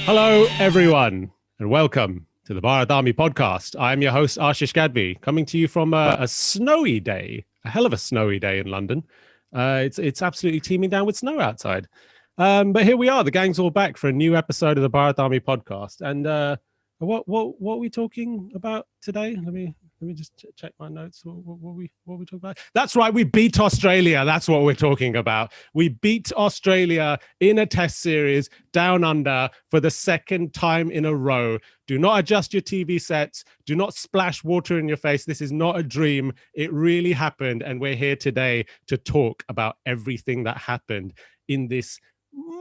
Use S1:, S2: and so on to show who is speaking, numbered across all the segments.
S1: Hello, everyone, and welcome to the Bharat Army podcast. I'm your host, Ashish Gadvi, coming to you from a snowy day, a hell of a snowy day in London. It's absolutely teeming down with snow outside. But here we are, the gang's all back for a new episode of the Bharat Army podcast. And what are we talking about today? Let me just check my notes. What we talking about? That's right, we beat Australia. That's what we're talking about. We beat Australia in a test series down under for the second time in a row. Do not adjust your TV sets. Do not splash water in your face. This is not a dream. It really happened. And we're here today to talk about everything that happened in this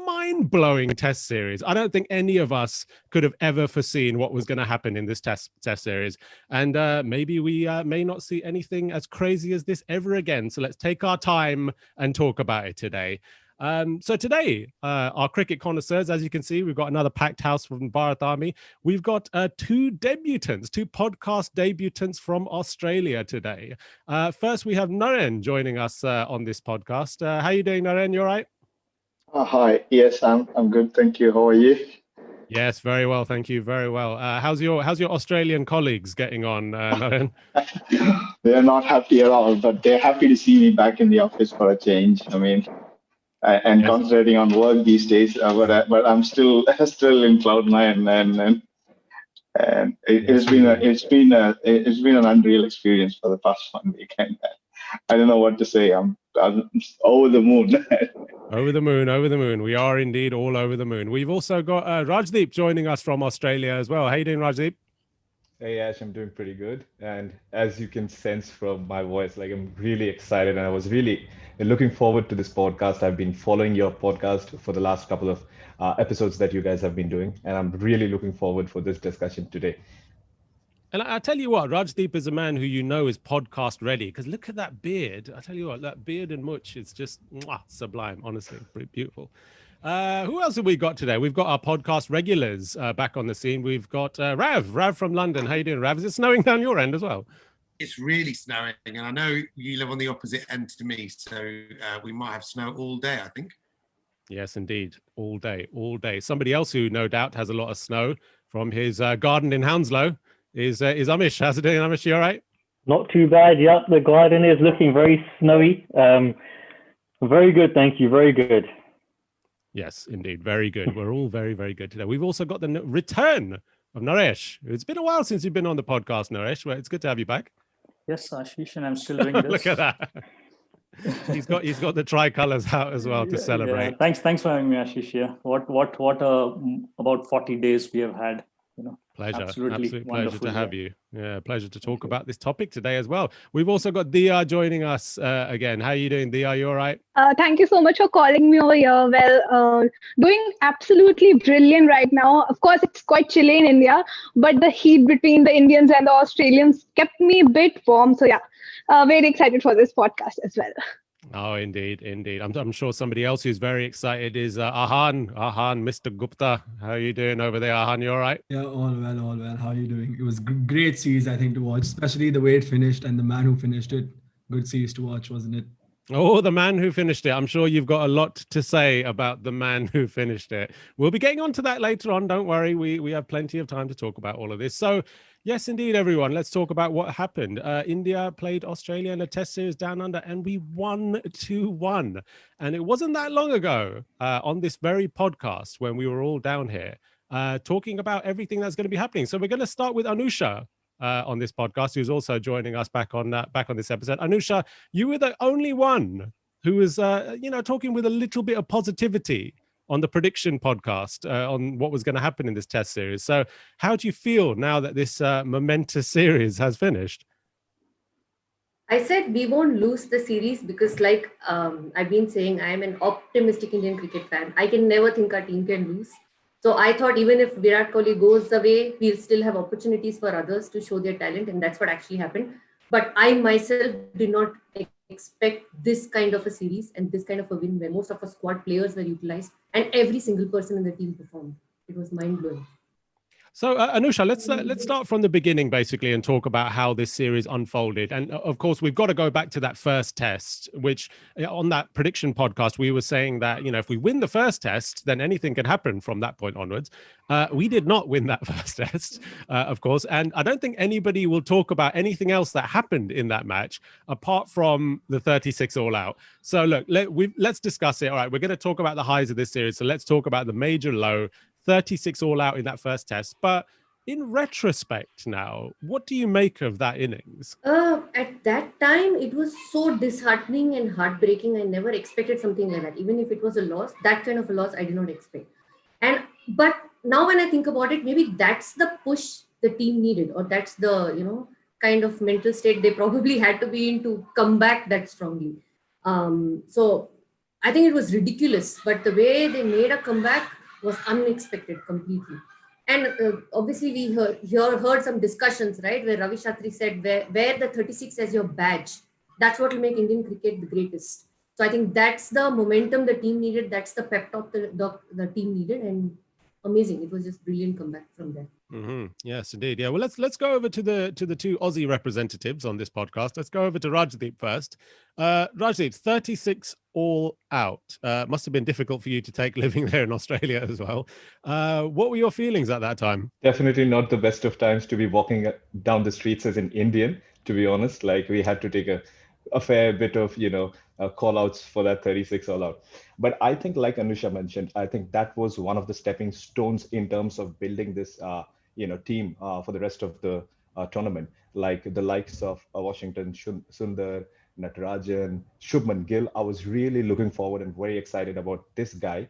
S1: mind-blowing test series. I don't think any of us could have ever foreseen what was going to happen in this test series. And maybe we may not see anything as crazy as this ever again. So let's take our time and talk about it today. So today, our cricket connoisseurs, as you can see, we've got another packed house from Bharat Army. We've got two podcast debutants from Australia today. First, we have Naren joining us on this podcast. How are you doing, Naren? You all right?
S2: Hi. Yes, I'm good. Thank you. How are you?
S1: Yes, very well. Thank you. Very well. How's your Australian colleagues getting on, Naren?
S2: They're not happy at all, but they're happy to see me back in the office for a change. I mean, and
S1: Yes.
S2: concentrating on work these days, but I'm still in cloud nine, and it's been an unreal experience for the past 1 week. And I don't know what to say. I'm over the moon.
S1: Over the moon. We are indeed all over the moon. We've also got Rajdeep joining us from Australia as well. How you doing, Rajdeep?
S3: Hey Ash, I'm doing pretty good. And as you can sense from my voice, like I'm really excited and I was really looking forward to this podcast. I've been following your podcast for the last couple of episodes that you guys have been doing, and I'm really looking forward for this discussion today.
S1: And I tell you what, Rajdeep is a man who you know is podcast ready, because look at that beard. I tell you what, that beard and much is just sublime, honestly, pretty beautiful. Who else have we got today? We've got our podcast regulars back on the scene. We've got Rav from London. How you doing, Rav? Is it snowing down your end as well?
S4: It's really snowing, and I know you live on the opposite end to me, so we might have snow all day, I think.
S1: Yes, indeed. All day. Somebody else who no doubt has a lot of snow from his garden in Hounslow is Amish. How's it doing, Amish? You all right?
S5: Not too bad. Yeah, the garden is looking very snowy. Very good, thank you. Very good.
S1: Yes, indeed. Very good. We're all very, very good today. We've also got the return of Naresh. It's been a while since you've been on the podcast, Naresh. Well, it's good to have you back.
S6: Yes, Ashish, and I'm still doing this.
S1: Look at that. He's got the tricolors out as well to celebrate.
S6: Yeah. Thanks for having me, Ashish. Yeah. What about 40 days we have had.
S1: Pleasure.
S6: Absolutely
S1: Absolute pleasure to have you. Yeah, pleasure to talk
S6: Thank you.
S1: about this topic today as well. We've also got Dia joining us again. How are you doing, Dia? You all right?
S7: Thank you so much for calling me over here. Well, doing absolutely brilliant right now. Of course, it's quite chilly in India, but the heat between the Indians and the Australians kept me a bit warm. So yeah, very excited for this podcast as well.
S1: Oh, indeed. I'm sure somebody else who's very excited is Ahan, Mr. Gupta. How are you doing over there, Ahan? You all right?
S8: Yeah, all well. How are you doing? It was great series, I think, to watch, especially the way it finished and the man who finished it. Good series to watch, wasn't it?
S1: Oh, the man who finished it. I'm sure you've got a lot to say about the man who finished it. We'll be getting on to that later on. Don't worry. We have plenty of time to talk about all of this. So, yes, indeed, everyone. Let's talk about what happened. India played Australia in a test series down under, and we won 2-1. And it wasn't that long ago on this very podcast when we were all down here talking about everything that's going to be happening. So we're going to start with Anusha on this podcast, who's also joining us back on this episode. Anusha, you were the only one who was, talking with a little bit of positivity on the prediction podcast on what was going to happen in this test series. So how do you feel now that this momentous series has finished?
S9: I said we won't lose the series because I've been saying, I'm an optimistic Indian cricket fan. I can never think our team can lose. So I thought even if Virat Kohli goes away, we'll still have opportunities for others to show their talent. And that's what actually happened. But I myself did not expect this kind of a series and this kind of a win where most of our squad players were utilized and every single person in the team performed. It was mind-blowing.
S1: So, Anusha, let's start from the beginning, basically, and talk about how this series unfolded. And of course, we've got to go back to that first test, which on that prediction podcast, we were saying that, if we win the first test, then anything can happen from that point onwards. We did not win that first test, of course. And I don't think anybody will talk about anything else that happened in that match, apart from the 36 all out. So look, let's discuss it. All right, we're going to talk about the highs of this series. So let's talk about the major low. 36 all out in that first test. But in retrospect now, what do you make of that innings?
S9: At that time, it was so disheartening and heartbreaking. I never expected something like that. Even if it was a loss, that kind of a loss, I did not expect. But now when I think about it, maybe that's the push the team needed, or that's the, kind of mental state they probably had to be in to come back that strongly. So I think it was ridiculous, but the way they made a comeback was unexpected completely. And obviously we heard some discussions, right, where Ravi Shatri said, wear the 36 as your badge. That's what will make Indian cricket the greatest. So I think that's the momentum the team needed. That's the pep talk the team needed. And amazing. It was just brilliant comeback from there.
S1: Mm-hmm. Yes, indeed. Yeah. Well, let's go over to the two Aussie representatives on this podcast. Let's go over to Rajdeep first. Rajdeep, 36 all out. Must have been difficult for you to take living there in Australia as well. What were your feelings at that time?
S3: Definitely not the best of times to be walking down the streets as an Indian, to be honest. Like, we had to take a fair bit of, call outs for that 36 all out. But I think, like Anusha mentioned, I think that was one of the stepping stones in terms of building this, team for the rest of the tournament. Like the likes of Washington, Sundar, Natarajan, Shubman Gill. I was really looking forward and very excited about this guy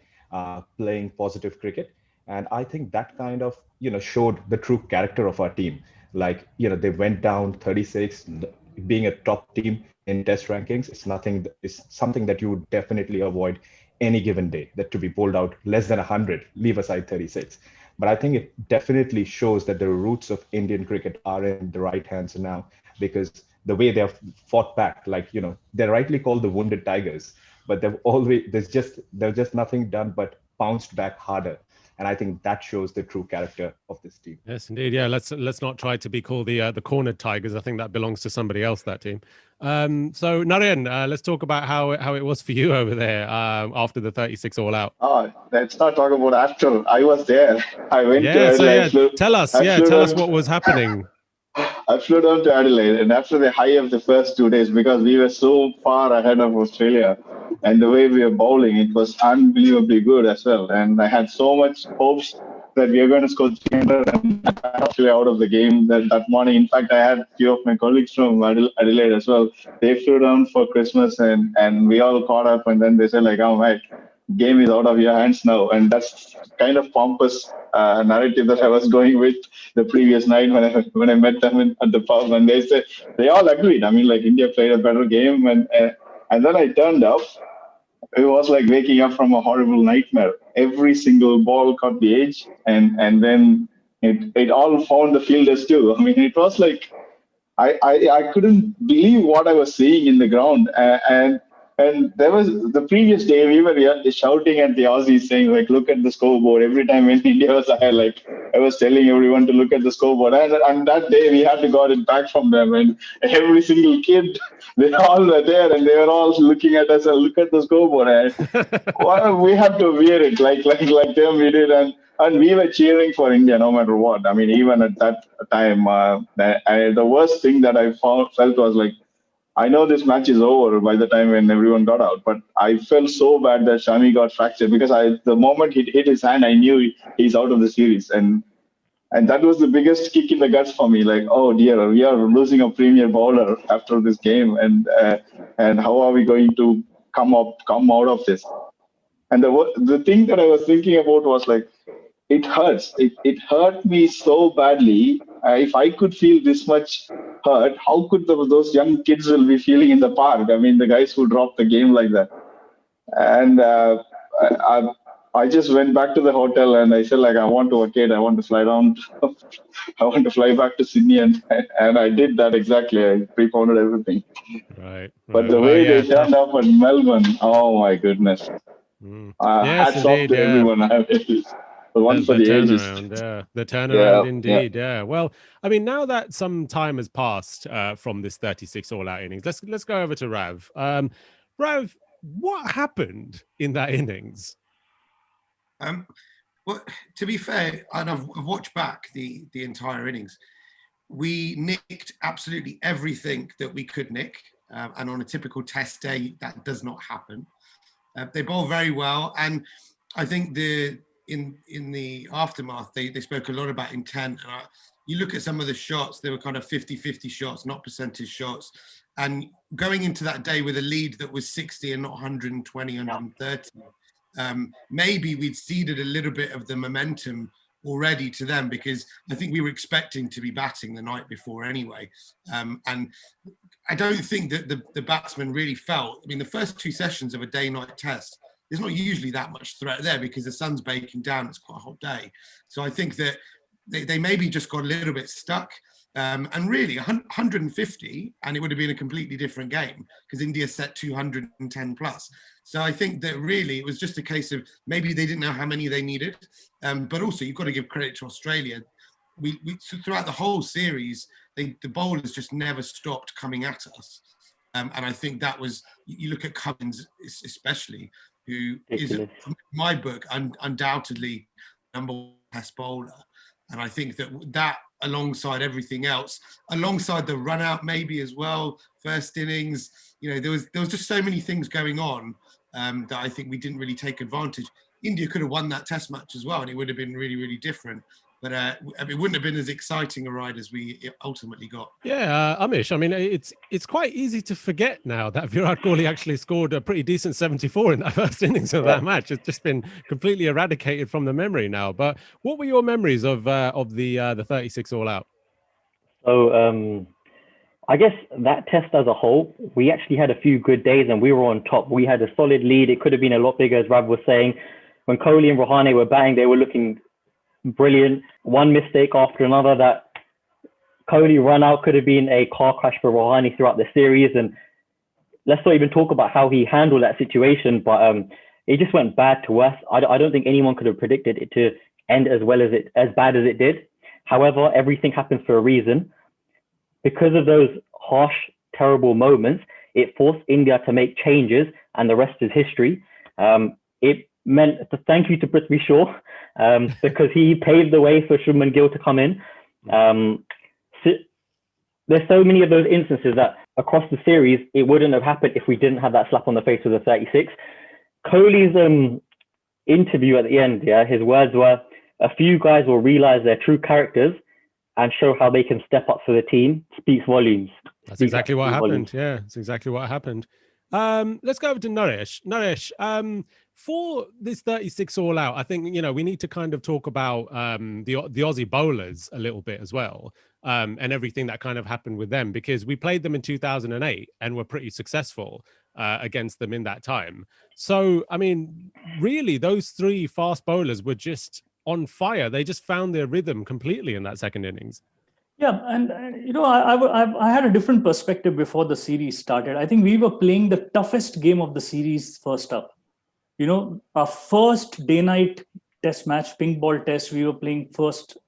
S3: playing positive cricket. And I think that kind of, showed the true character of our team. Like, they went down 36, being a top team in test rankings. It's something that you would definitely avoid any given day, that to be bowled out less than 100, leave aside 36. But I think it definitely shows that the roots of Indian cricket are in the right hands now, because the way they have fought back, like, they're rightly called the wounded tigers, but there's just nothing done but bounced back harder. And I think that shows the true character of this team.
S1: Yes, indeed. Yeah, let's not try to be called the cornered tigers. I think that belongs to somebody else, that team. So Naren, let's talk about how it was for you over there after the 36 all out.
S2: Oh, let's not talk about after. I was there. I went to
S1: Adelaide. Tell us what was happening.
S2: I flew down to Adelaide, and after the high of the first 2 days, because we were so far ahead of Australia, and the way we were bowling, it was unbelievably good as well. And I had so much hopes that we were going to score 300 and actually out of the game that morning. In fact, I had a few of my colleagues from Adelaide as well. They flew down for Christmas, and we all caught up, and then they said, like, oh, mate, game is out of your hands now. And that's kind of pompous narrative that I was going with the previous night when I met them at the pub, and they all agreed. I mean, like, India played a better game, and then I turned up. It was like waking up from a horrible nightmare. Every single ball caught the edge, and then it all found the fielders too. I mean, it was like I couldn't believe what I was seeing in the ground. And there was the previous day we were shouting at the Aussies, saying, like, look at the scoreboard. Every time when India was ahead, like, I was telling everyone to look at the scoreboard. And that day we had to got it back from them. And every single kid, they all were there, and they were all looking at us and look at the scoreboard. And well, we have to wear it like them we did. And we were cheering for India no matter what. I mean, even at that time, the worst thing that I felt was, like, I know this match is over by the time when everyone got out, but I felt so bad that Shami got fractured, because the moment he hit his hand, I knew he's out of the series. And that was the biggest kick in the guts for me. Like, oh dear, we are losing a premier bowler after this game. And how are we going to come out of this? And the thing that I was thinking about was, like, it hurts. It hurt me so badly. If I could feel this much hurt, how could those young kids will be feeling in the park? I mean, the guys who dropped the game like that. And I just went back to the hotel, and I said, like, I want to vacate. I want to fly down. I want to fly back to Sydney, and I did that exactly. I pre-pounded everything.
S1: Right.
S2: But the way they turned up at Melbourne, oh my goodness.
S1: Yes,
S2: Hats off to everyone. one for the ages.
S1: The turnaround,
S2: Yeah,
S1: indeed. Yeah. Well, I mean, now that some time has passed from this 36 all-out innings, let's go over to Rav. Rav, what happened in that innings?
S4: Well, to be fair, and I've watched back the entire innings. We nicked absolutely everything that we could nick, and on a typical test day, that does not happen. They bowl very well, and I think in the aftermath, they spoke a lot about intent. And you look at some of the shots, they were kind of 50-50 shots, not percentage shots. And going into that day with a lead that was 60 and not 120, 130, maybe we'd ceded a little bit of the momentum already to them, because I think we were expecting to be batting the night before anyway. And I don't think that the batsmen really felt, I mean, the first two sessions of a day-night test, there's not usually that much threat there because the sun's baking down, it's quite a hot day. So I think that they maybe just got a little bit stuck. And really 150 and it would have been a completely different game because India set 210 plus. So I think that really it was just a case of maybe they didn't know how many they needed. But also you've got to give credit to Australia. We throughout the whole series, the bowlers just never stopped coming at us. And I think that was, you look at Cummins especially, who is, in my book, undoubtedly number one test bowler. And I think that alongside everything else, alongside the run out maybe as well, first innings, there was just so many things going on that I think we didn't really take advantage. India could have won that test match as well, and it would have been really, really different. But it wouldn't have been as exciting a ride as we ultimately got.
S1: Yeah, Amish, I mean, it's quite easy to forget now that Virat Kohli actually scored a pretty decent 74 in that first innings of that match. It's just been completely eradicated from the memory now. But what were your memories of the 36 all out?
S5: So I guess that test as a whole, we actually had a few good days and we were on top. We had a solid lead. It could have been a lot bigger, as Rav was saying. When Kohli and Rouhani were batting, they were looking brilliant. One mistake after another. That Kohli run out could have been a car crash for Rouhani throughout the series. And let's not even talk about how he handled that situation. But it just went bad to us. I don't think anyone could have predicted it to end as bad as it did. However, everything happens for a reason. Because of those harsh, terrible moments, it forced India to make changes, and the rest is history. It meant thank you to Prithvi Shaw, because he paved the way for Shubman Gill to come in. There's so many of those instances that across the series, it wouldn't have happened if we didn't have that slap on the face with the 36. Kohli's interview at the end, his words were, a few guys will realize their true characters and show how they can step up for the team. Speaks volumes.
S1: That's exactly what happened. Yeah, that's exactly what happened. Let's go over to Naresh. Naresh, for this 36 all out, I think, we need to kind of talk about the Aussie bowlers a little bit as well, and everything that kind of happened with them, because we played them in 2008 and were pretty successful against them in that time. So, I mean, really, those three fast bowlers were just on fire. They just found their rhythm completely in that second innings.
S6: Yeah, and I had a different perspective before the series started. I think we were playing the toughest game of the series first up. Our first day-night test match, pink ball test, we were playing first,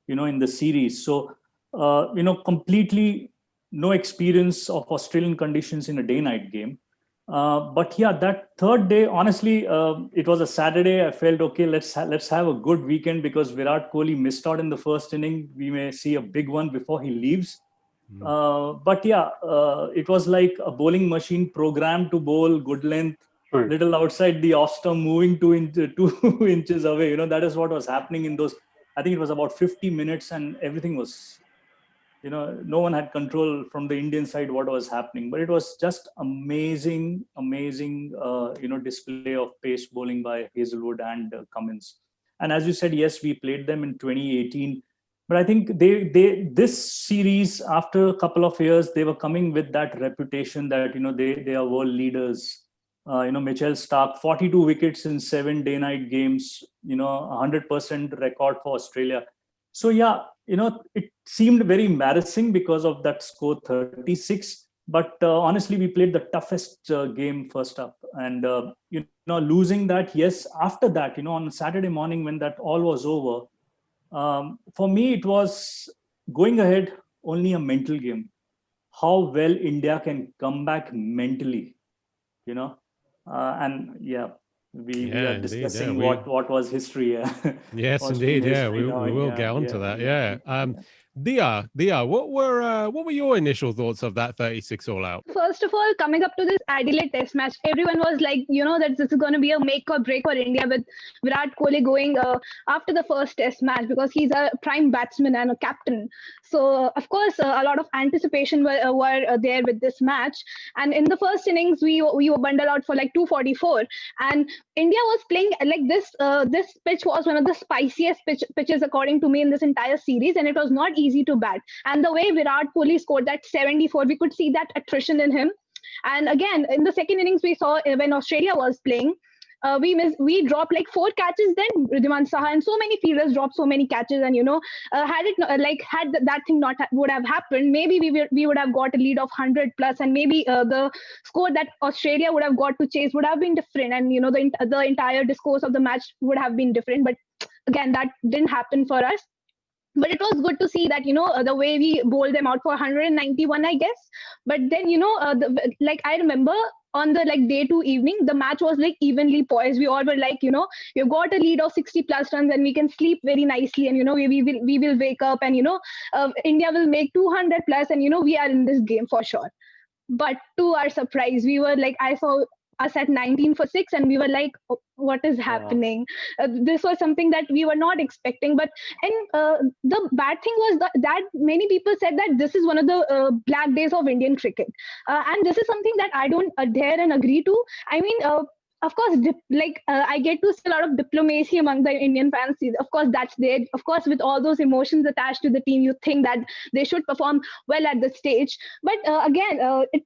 S6: in the series. So, completely no experience of Australian conditions in a day-night game. But yeah, that third day, honestly, it was a Saturday. I felt, okay, let's have a good weekend because Virat Kohli missed out in the first inning. We may see a big one before he leaves. But yeah, it was like a bowling machine programmed to bowl good length, little outside the off stump, moving 2 inches away. That is what was happening in those. I think it was about 50 minutes and everything was, no one had control from the Indian side what was happening, but it was just amazing, display of pace bowling by Hazelwood and Cummins. And as you said, yes, we played them in 2018, but I think this series, after a couple of years, they were coming with that reputation that, they are world leaders. Mitchell Starc, 42 wickets in 7 day-night games, 100% record for Australia. So yeah, it seemed very embarrassing because of that score 36. But honestly, we played the toughest game first up. And losing that, yes, after that, on Saturday morning when that all was over, for me it was going ahead only a mental game. How well India can come back mentally, and we are
S1: indeed,
S6: discussing what was history.
S1: Yes,
S6: What's
S1: indeed.
S6: been
S1: Yeah,
S6: history
S1: we
S6: now,
S1: will get onto that. Yeah. Dia, what were your initial thoughts of that 36 all out?
S7: First of all, coming up to this Adelaide Test match, everyone was like, that this is going to be a make or break for India, with Virat Kohli going after the first Test match, because he's a prime batsman and a captain. So, of course, a lot of anticipation were there with this match. And in the first innings, we were bundled out for like 244, and India was playing like this. This pitch was one of the spiciest pitches, according to me, in this entire series, and it was not easy to bat. And the way Virat Kohli scored that 74, we could see that attrition in him. And again, in the second innings, we saw when Australia was playing, we dropped like 4 catches. Then Ridhiman Saha and so many fielders dropped so many catches, and had that thing not would have happened, maybe we would have got a lead of 100 plus, and maybe the score that Australia would have got to chase would have been different, and the entire discourse of the match would have been different. But again, that didn't happen for us. But it was good to see that, the way we bowled them out for 191, I guess. But then, I remember on the day 2 evening, the match was like evenly poised. We all were like, you've got a lead of 60 plus runs and we can sleep very nicely. And, we will wake up and, India will make 200 plus and, we are in this game for sure. But to our surprise, we were like, I saw us at 19 for 6 and we were like, oh, what is happening? This was something that we were not expecting. But the bad thing was that many people said that this is one of the black days of Indian cricket, and this is something that I don't adhere and agree to. I mean, of course, I get to see a lot of diplomacy among the Indian fans. Of course, that's there. Of course, with all those emotions attached to the team, you think that they should perform well at the stage. But again,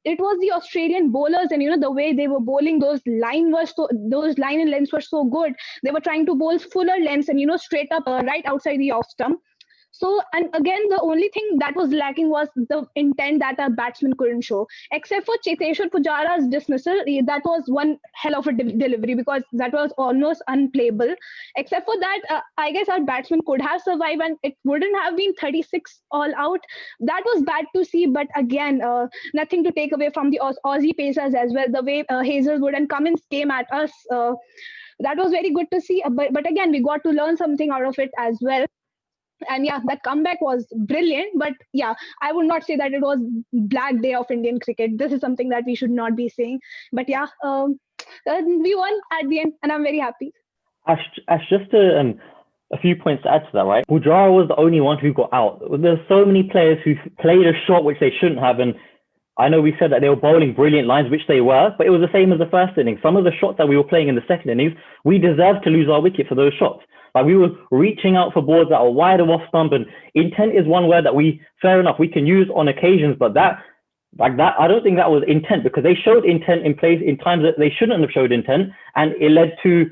S7: it was the Australian bowlers, and the way they were bowling, those line and lengths were so good. They were trying to bowl fuller lengths and straight up right outside the off stump. So, and again, the only thing that was lacking was the intent that our batsmen couldn't show. Except for Chadeshwar Pujara's dismissal, that was one hell of a delivery, because that was almost unplayable. Except for that, I guess our batsmen could have survived and it wouldn't have been 36 all out. That was bad to see, but again, nothing to take away from the Aussie pacers as well. The way Hazelwood and Cummins came at us, that was very good to see. But again, we got to learn something out of it as well. And yeah, that comeback was brilliant. But yeah, I would not say that it was black day of Indian cricket. This is something that we should not be saying. But yeah, we won at the end, and I'm very happy.
S5: Ash, just a few points to add to that, right? Pujara was the only one who got out. There's so many players who played a shot which they shouldn't have, and I know we said that they were bowling brilliant lines, which they were, but it was the same as the first innings. Some of the shots that we were playing in the second innings, we deserved to lose our wicket for those shots. Like, we were reaching out for balls that are wider off stump, and intent is one word that fair enough, we can use on occasions, but that, I don't think that was intent, because they showed intent in times that they shouldn't have showed intent, and it led to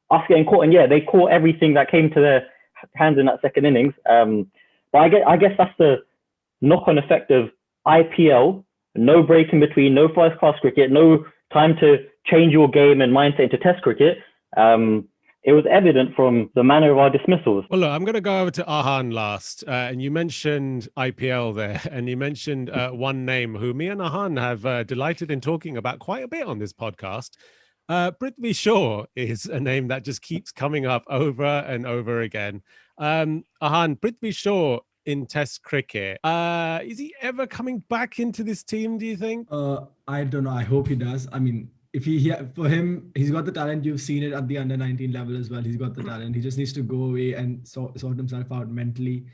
S5: us getting caught. And yeah, they caught everything that came to their hands in that second innings. But I guess that's the knock-on effect of IPL. No break in between, no first-class cricket, no time to change your game and mindset into Test cricket. It was evident from the manner of our dismissals.
S1: Well, look, I'm going to go over to Ahan last. And you mentioned IPL there, and you mentioned one name who me and Ahan have delighted in talking about quite a bit on this podcast. Prithvi Shaw is a name that just keeps coming up over and over again. Ahan, Prithvi Shaw in Test cricket, is he ever coming back into this team, do you think?
S8: I don't know. I hope he does. I mean, for him, he's got the talent. You've seen it at the under 19 level as well. He's got the talent. He just needs to go away and sort himself out mentally.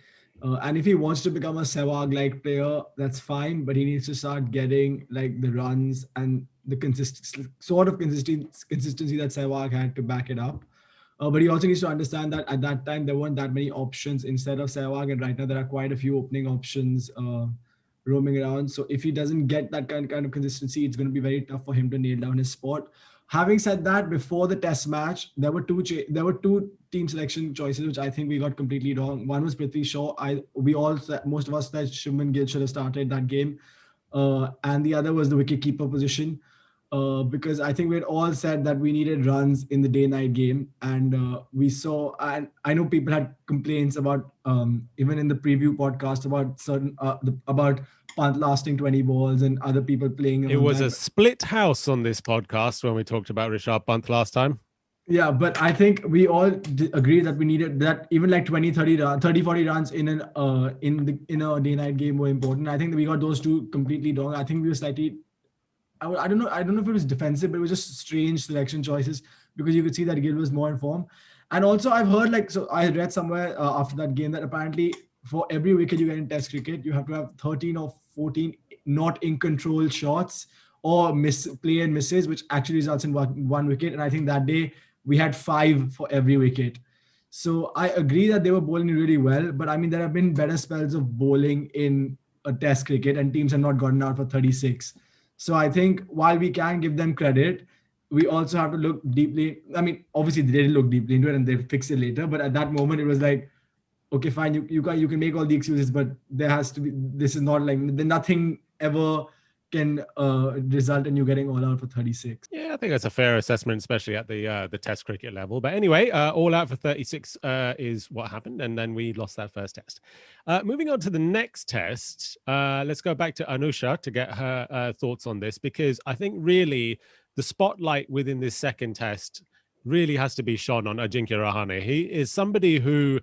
S8: And if he wants to become a Sehwag-like player, that's fine. But he needs to start getting like the runs and the consistency that Sehwag had to back it up. But he also needs to understand that at that time, there weren't that many options instead of Sehwag. And right now, there are quite a few opening options roaming around. So if he doesn't get that kind of consistency, it's going to be very tough for him to nail down his spot. Having said that, before the Test match, there were two team selection choices which I think we got completely wrong. One was Prithvi Shaw. Most of us said Shubman Gill should have started that game, and the other was the wicketkeeper position. because I think we had all said that we needed runs in the day-night game, and we saw. And I know people had complaints about even in the preview podcast about certain about Pant lasting 20 balls and other people playing.
S1: It was a split house on this podcast when we talked about Rishabh Pant last time.
S8: Yeah, but I think we all agree that we needed that even like 20, 30, 40 runs in a day-night game were important. I think that we got those two completely wrong. I think we were slightly, I don't know if it was defensive, but it was just strange selection choices because you could see that Gill was more in form. And also I've heard I read somewhere after that game that apparently for every wicket you get in Test cricket, you have to have 13 or 14 not in control shots or play and misses, which actually results in one wicket. And I think that day we had 5 for every wicket. So I agree that they were bowling really well, but I mean, there have been better spells of bowling in a Test cricket and teams have not gotten out for 36. So I think while we can give them credit, we also have to look deeply. I mean, obviously they didn't look deeply into it and they fixed it later, but at that moment it was like, okay, fine, you can make all the excuses, but there has to be, this is not like, nothing ever can result in you getting all out for 36.
S1: Yeah, I think that's a fair assessment, especially at the Test cricket level. But anyway, all out for 36 is what happened, and then we lost that first test. Moving on to the next test, let's go back to Anusha to get her thoughts on this, because I think really the spotlight within this second test really has to be shone on Ajinkyo Rahani. He is somebody who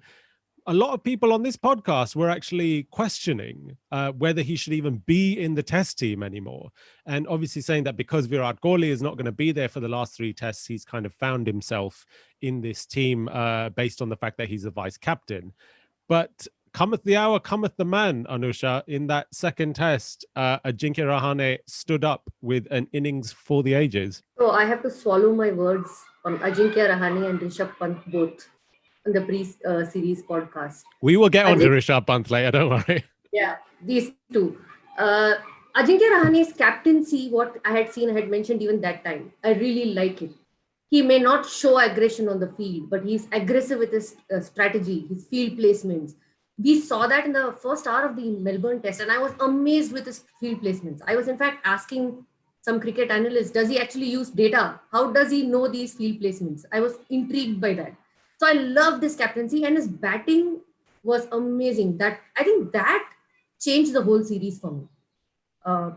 S1: a lot of people on this podcast were actually questioning whether he should even be in the test team anymore. And obviously saying that because Virat Kohli is not going to be there for the last 3 tests, he's kind of found himself in this team based on the fact that he's a vice captain. But cometh the hour, cometh the man, Anusha. In that second test, Ajinkyo Rahane stood up with an innings for the ages.
S9: So I have to swallow my words on Ajinkyo Rahani and Rishabh Pant both in the pre-series podcast.
S1: We will get on to Rishabh Pant later, don't worry.
S9: Yeah, these two. Ajinkyo Rahani's captaincy, what I had mentioned even that time, I really like it. He may not show aggression on the field, but he's aggressive with his strategy, his field placements. We saw that in the first hour of the Melbourne test, and I was amazed with his field placements. I was in fact asking some cricket analysts, does he actually use data? How does he know these field placements? I was intrigued by that. So I love this captaincy, and his batting was amazing. I think that changed the whole series for me.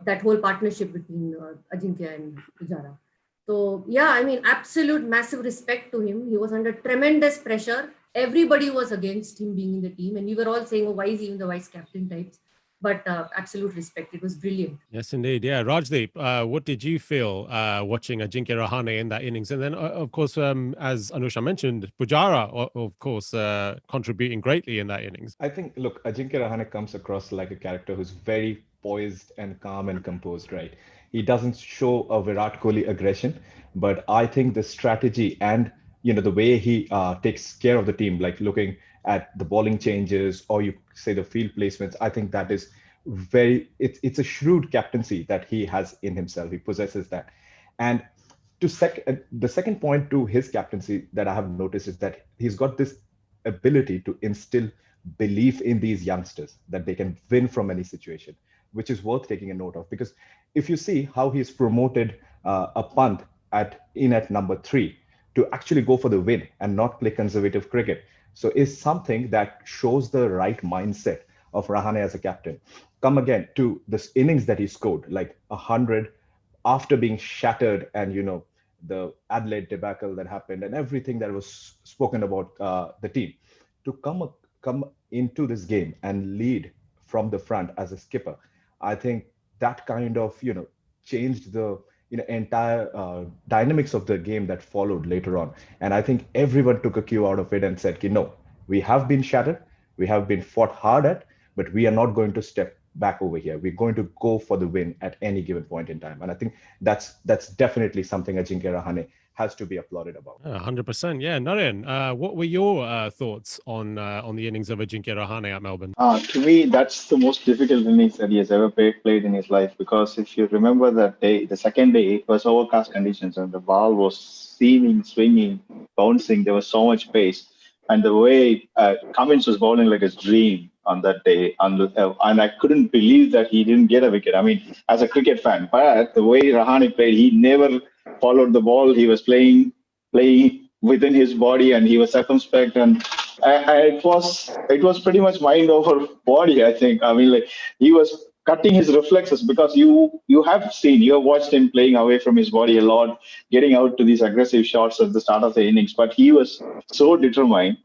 S9: That whole partnership between Ajinkya and Pujara. So yeah, I mean, absolute massive respect to him. He was under tremendous pressure. Everybody was against him being in the team, and we were all saying, "Oh, why is he even the vice captain?" types. But absolute respect. It was brilliant.
S1: Yes, indeed. Yeah, Rajdeep, what did you feel watching Ajinkyo Rahane in that innings? And then, of course, as Anusha mentioned, Pujara, of course, contributing greatly in that innings.
S3: I think, look, Ajinkyo Rahane comes across like a character who's very poised and calm and composed, right? He doesn't show a Virat Kohli aggression, but I think the strategy and the way he takes care of the team, like looking at the bowling changes or you say the field placements, I think that is it's a shrewd captaincy that he has in himself. He possesses that. And the second point to his captaincy that I have noticed is that he's got this ability to instill belief in these youngsters that they can win from any situation, which is worth taking a note of. Because if you see how he's promoted a Pant at number 3 to actually go for the win and not play conservative cricket. So is something that shows the right mindset of Rahane as a captain. Come again to this innings that he scored, like 100 after being shattered, and the Adelaide debacle that happened and everything that was spoken about the team. To come into this game and lead from the front as a skipper, I think that kind of changed the entire dynamics of the game that followed later on. And I think everyone took a cue out of it and said, no, we have been shattered, we have been fought hard at, but we are not going to step back over here. We're going to go for the win at any given point in time. And I think that's definitely something Ajinkyo Rahane has to be applauded about.
S1: 100%. Yeah, Naren, what were your thoughts on the innings of Ajinkyo Rahane at Melbourne?
S2: To me, that's the most difficult innings that he has ever played in his life, because if you remember that day, the second day, it was overcast conditions and the ball was seaming, swinging, bouncing. There was so much pace. and the way Cummins was bowling like his dream on that day, and I couldn't believe that he didn't get a wicket. I mean, as a cricket fan, but the way Rouhani played, he never followed the ball. He was playing within his body, and he was circumspect, and it was pretty much mind over body. I think. I mean, like he was cutting his reflexes, because you have watched him playing away from his body a lot, getting out to these aggressive shots at the start of the innings. But he was so determined,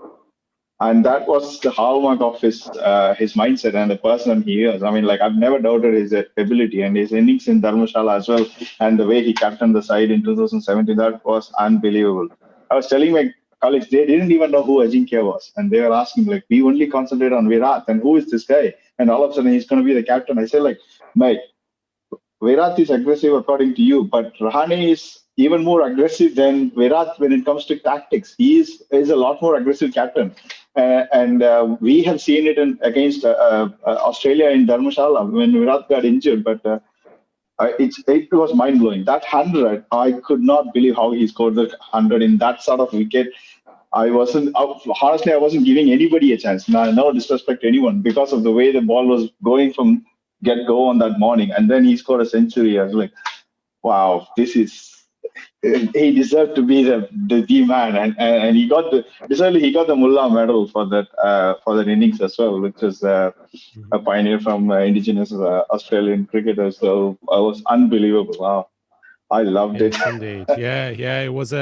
S2: and that was the hallmark of his mindset and the person he is. I mean, like I've never doubted his ability, and his innings in Dharamshala as well, and the way he captained the side in 2017, that was unbelievable. I was telling my colleagues, they didn't even know who Ajinkyo was, and they were asking like, we only concentrate on Virat, and who is this guy? And all of a sudden he's going to be the captain. I said like, mate, Virat is aggressive according to you, but Rouhani is even more aggressive than Virat when it comes to tactics. He is a lot more aggressive captain. And we have seen it against Australia in Dharamshala when Virat got injured, but it was mind-blowing. That 100, I could not believe how he scored the 100 in that sort of wicket. I wasn't giving anybody a chance. No disrespect to anyone, because of the way the ball was going from get-go on that morning. And then he scored a century. I was like, wow, he deserved to be the man, and he got the Mullah medal for that innings as well, which is a pioneer from indigenous Australian cricketers. So it was unbelievable. Wow, I loved it.
S1: Indeed, yeah, it was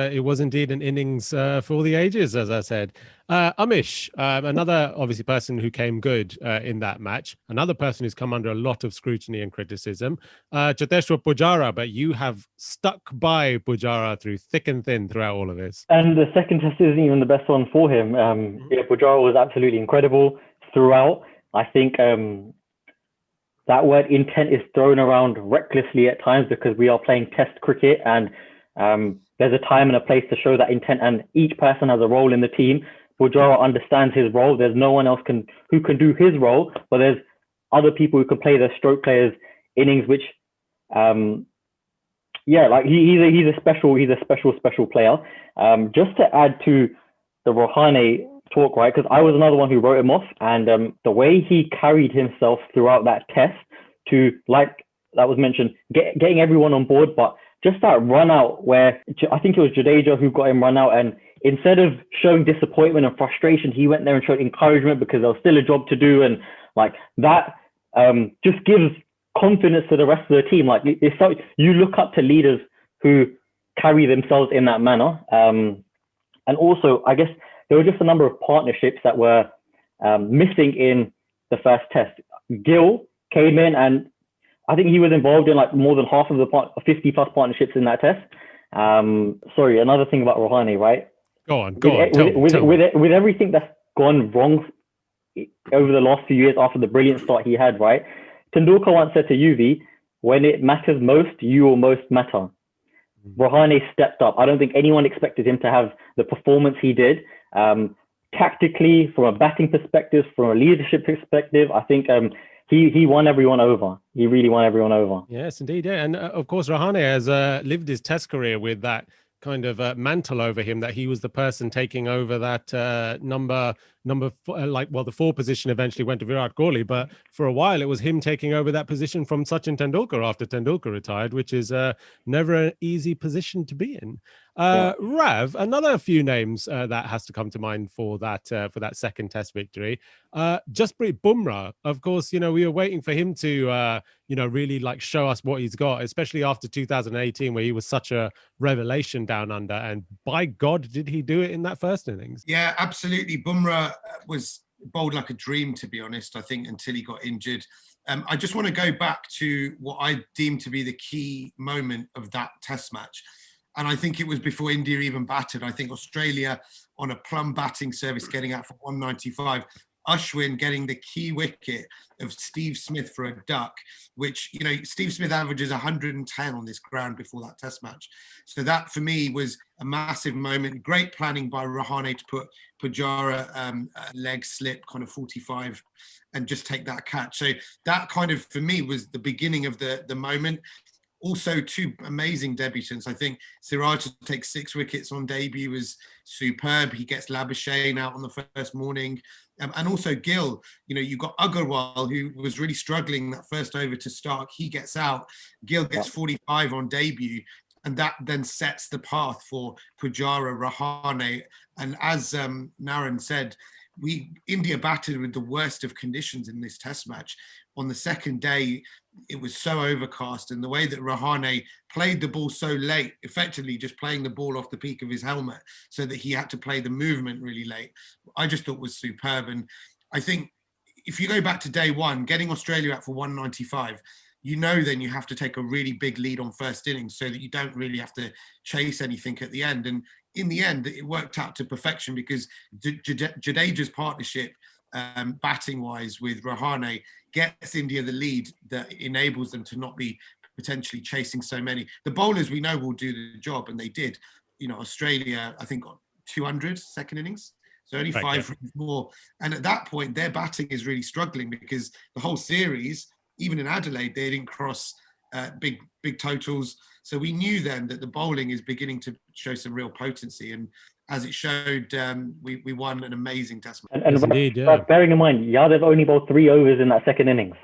S1: indeed an innings for all the ages, as I said. Amish, another obviously person who came good in that match, another person who's come under a lot of scrutiny and criticism, Chadeshwar Pujara, but you have stuck by Pujara through thick and thin throughout all of this.
S5: And the second test isn't even the best one for him. Pujara was absolutely incredible throughout. I think that word intent is thrown around recklessly at times, because we are playing test cricket, and there's a time and a place to show that intent, and each person has a role in the team. Pujara understands his role. There's no one else who can do his role, but there's other people who can play the stroke players' innings, which he's a special player. Just to add to the Rouhani talk, right? Because I was another one who wrote him off, and the way he carried himself throughout that test, to, like that was mentioned, getting everyone on board, but just that run out where I think it was Jadeja who got him run out, and instead of showing disappointment and frustration, he went there and showed encouragement, because there was still a job to do, and like that just gives confidence to the rest of the team. Like it's so, you look up to leaders who carry themselves in that manner, and also I guess there were just a number of partnerships that were missing in the first test. Gill came in, and I think he was involved in like more than half of the 50+ partnerships in that test. Sorry, another thing about Rouhani, right?
S1: Go on.
S5: With everything that's gone wrong over the last few years after the brilliant start he had, right? Tendulkar once said to Yuvi, when it matters most, you will most matter. Rouhani stepped up. I don't think anyone expected him to have the performance he did. Tactically, from a batting perspective, from a leadership perspective, I think he won everyone over. He really won everyone over.
S1: Yes, indeed. Yeah. And of course, Rouhani has lived his test career with that kind of mantle over him, that he was the person taking over that number the 4 position eventually went to Virat Kohli, but for a while it was him taking over that position from Sachin Tendulkar after Tendulkar retired, which is never an easy position to be in. Rav, another few names that has to come to mind for that second test victory. Jasprit Bumrah, of course, we were waiting for him to really like show us what he's got, especially after 2018 where he was such a revelation down under, and by God did he do it in that first innings.
S4: Yeah, absolutely. Bumrah was bowled like a dream, to be honest, I think, until he got injured. I just want to go back to what I deem to be the key moment of that test match. And I think it was before India even batted. I think Australia on a plumb batting service getting out for 195. Ashwin getting the key wicket of Steve Smith for a duck, which, Steve Smith averages 110 on this ground before that test match. So that for me was a massive moment. Great planning by Rouhani to put Pujara leg slip kind of 45 and just take that catch. So that kind of, for me, was the beginning of the moment. Also, two amazing debutants. I think Siraj to take 6 wickets on debut was superb. He gets Labuschagne out on the first morning. And also Gill, you've got Agarwal, who was really struggling that first over to Stark. He gets out. Gill gets 45 on debut. And that then sets the path for Pujara, Rouhani. And as Naren said, India batted with the worst of conditions in this test match. On the second day, it was so overcast, and the way that Rouhani played the ball so late, effectively just playing the ball off the peak of his helmet, so that he had to play the movement really late, I just thought was superb. And I think if you go back to day one, getting Australia out for 195, then you have to take a really big lead on first innings so that you don't really have to chase anything at the end. And in the end, it worked out to perfection because Jadeja's partnership, batting-wise with Rouhani, gets India the lead that enables them to not be potentially chasing so many. The bowlers we know will do the job, and they did. Australia, I think, got 200 second innings. So only 5 runs more. And at that point, their batting is really struggling because the whole series, even in Adelaide, they didn't cross big totals. So we knew then that the bowling is beginning to show some real potency. And as it showed, we won an amazing test match.
S5: And
S1: indeed,
S5: bearing in mind, Yadav only bowled 3 overs in that second innings.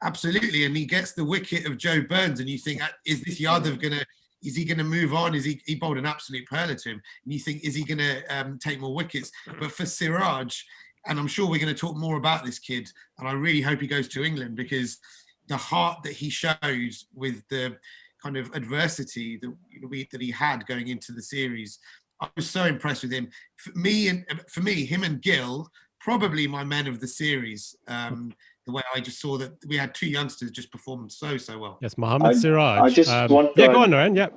S4: Absolutely. And he gets the wicket of Joe Burns. And you think, is this Yadav is he going to move on? He bowled an absolute perler to him. And you think, is he going to take more wickets? But for Siraj, and I'm sure we're going to talk more about this kid, and I really hope he goes to England, because the heart that he shows with the kind of adversity that he had going into the series, I was so impressed with him. For me, him and Gill, probably my men of the series. The way I just saw that we had 2 youngsters just perform so well.
S1: Yes, Mohammad Siraj.
S2: I just want to
S1: go on, Naren. Yeah.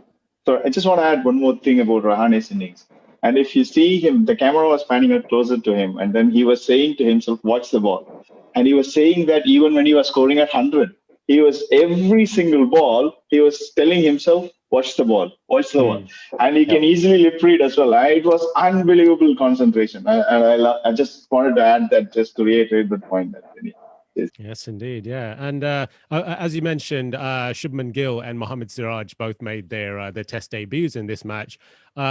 S2: Sorry, I just want to add one more thing about Rahani's innings. And if you see him, the camera was panning out closer to him, and then he was saying to himself, "Watch the ball." And he was saying that even when he was scoring at 100, every single ball, he was telling himself, "Watch the ball, watch the ball," and he can easily lip read as well. It was unbelievable concentration. I just wanted to add that, just to reiterate that point.
S1: Yes, indeed. Yeah. And as you mentioned, Shubman Gill and Mohammad Siraj both made their test debuts in this match.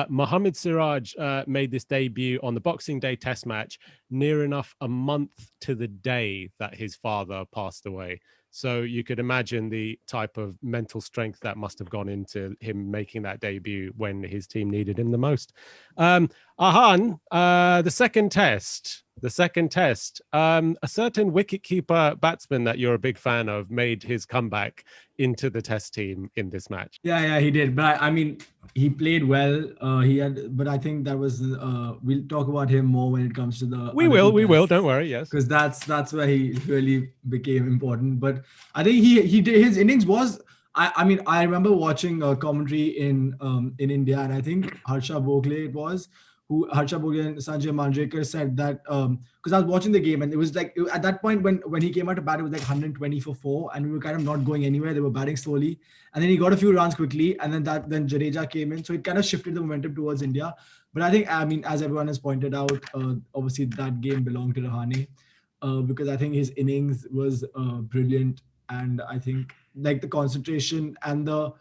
S1: Mohammad Siraj made this debut on the Boxing Day test match near enough a month to the day that his father passed away. So you could imagine the type of mental strength that must have gone into him making that debut when his team needed him the most. Ahan, the second test, a certain wicketkeeper batsman that you're a big fan of made his comeback into the test team in this match.
S8: Yeah, he did. But I mean, he played well. But I think that was, we'll talk about him more when it comes to the.
S1: We will. Don't worry. Yes.
S8: Because that's where he really became important. But I think he did, his innings was, I mean, I remember watching a commentary in India, and I think Harsha Bhogle and Sanjay Manjrekar said that, because I was watching the game, and it was like, at that point when he came out to bat, it was like 120 for 4, and we were kind of not going anywhere. They were batting slowly, and then he got a few runs quickly, and then Jadeja came in, so it kind of shifted the momentum towards India. But I think, I mean, as everyone has pointed out, obviously that game belonged to Rouhani, because I think his innings was brilliant, and I think like the concentration and the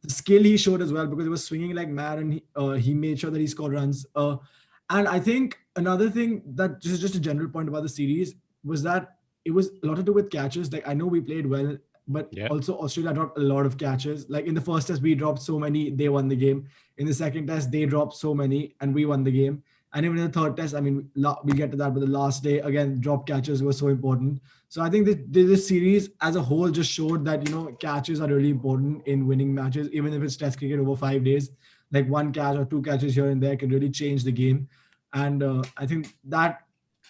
S8: skill he showed as well, because he was swinging like mad, and he made sure that he scored runs. And I think another thing that just a general point about the series was that it was a lot to do with catches. Like, I know we played well, but also Australia dropped a lot of catches. Like in the first test, we dropped so many, they won the game. In the second test, they dropped so many, and we won the game. And even in the third test, I mean, we'll get to that, but the last day, again, drop catches were so important. So I think this series as a whole just showed that, catches are really important in winning matches, even if it's test cricket over 5 days. Like 1 catch or 2 catches here and there can really change the game. And I think that,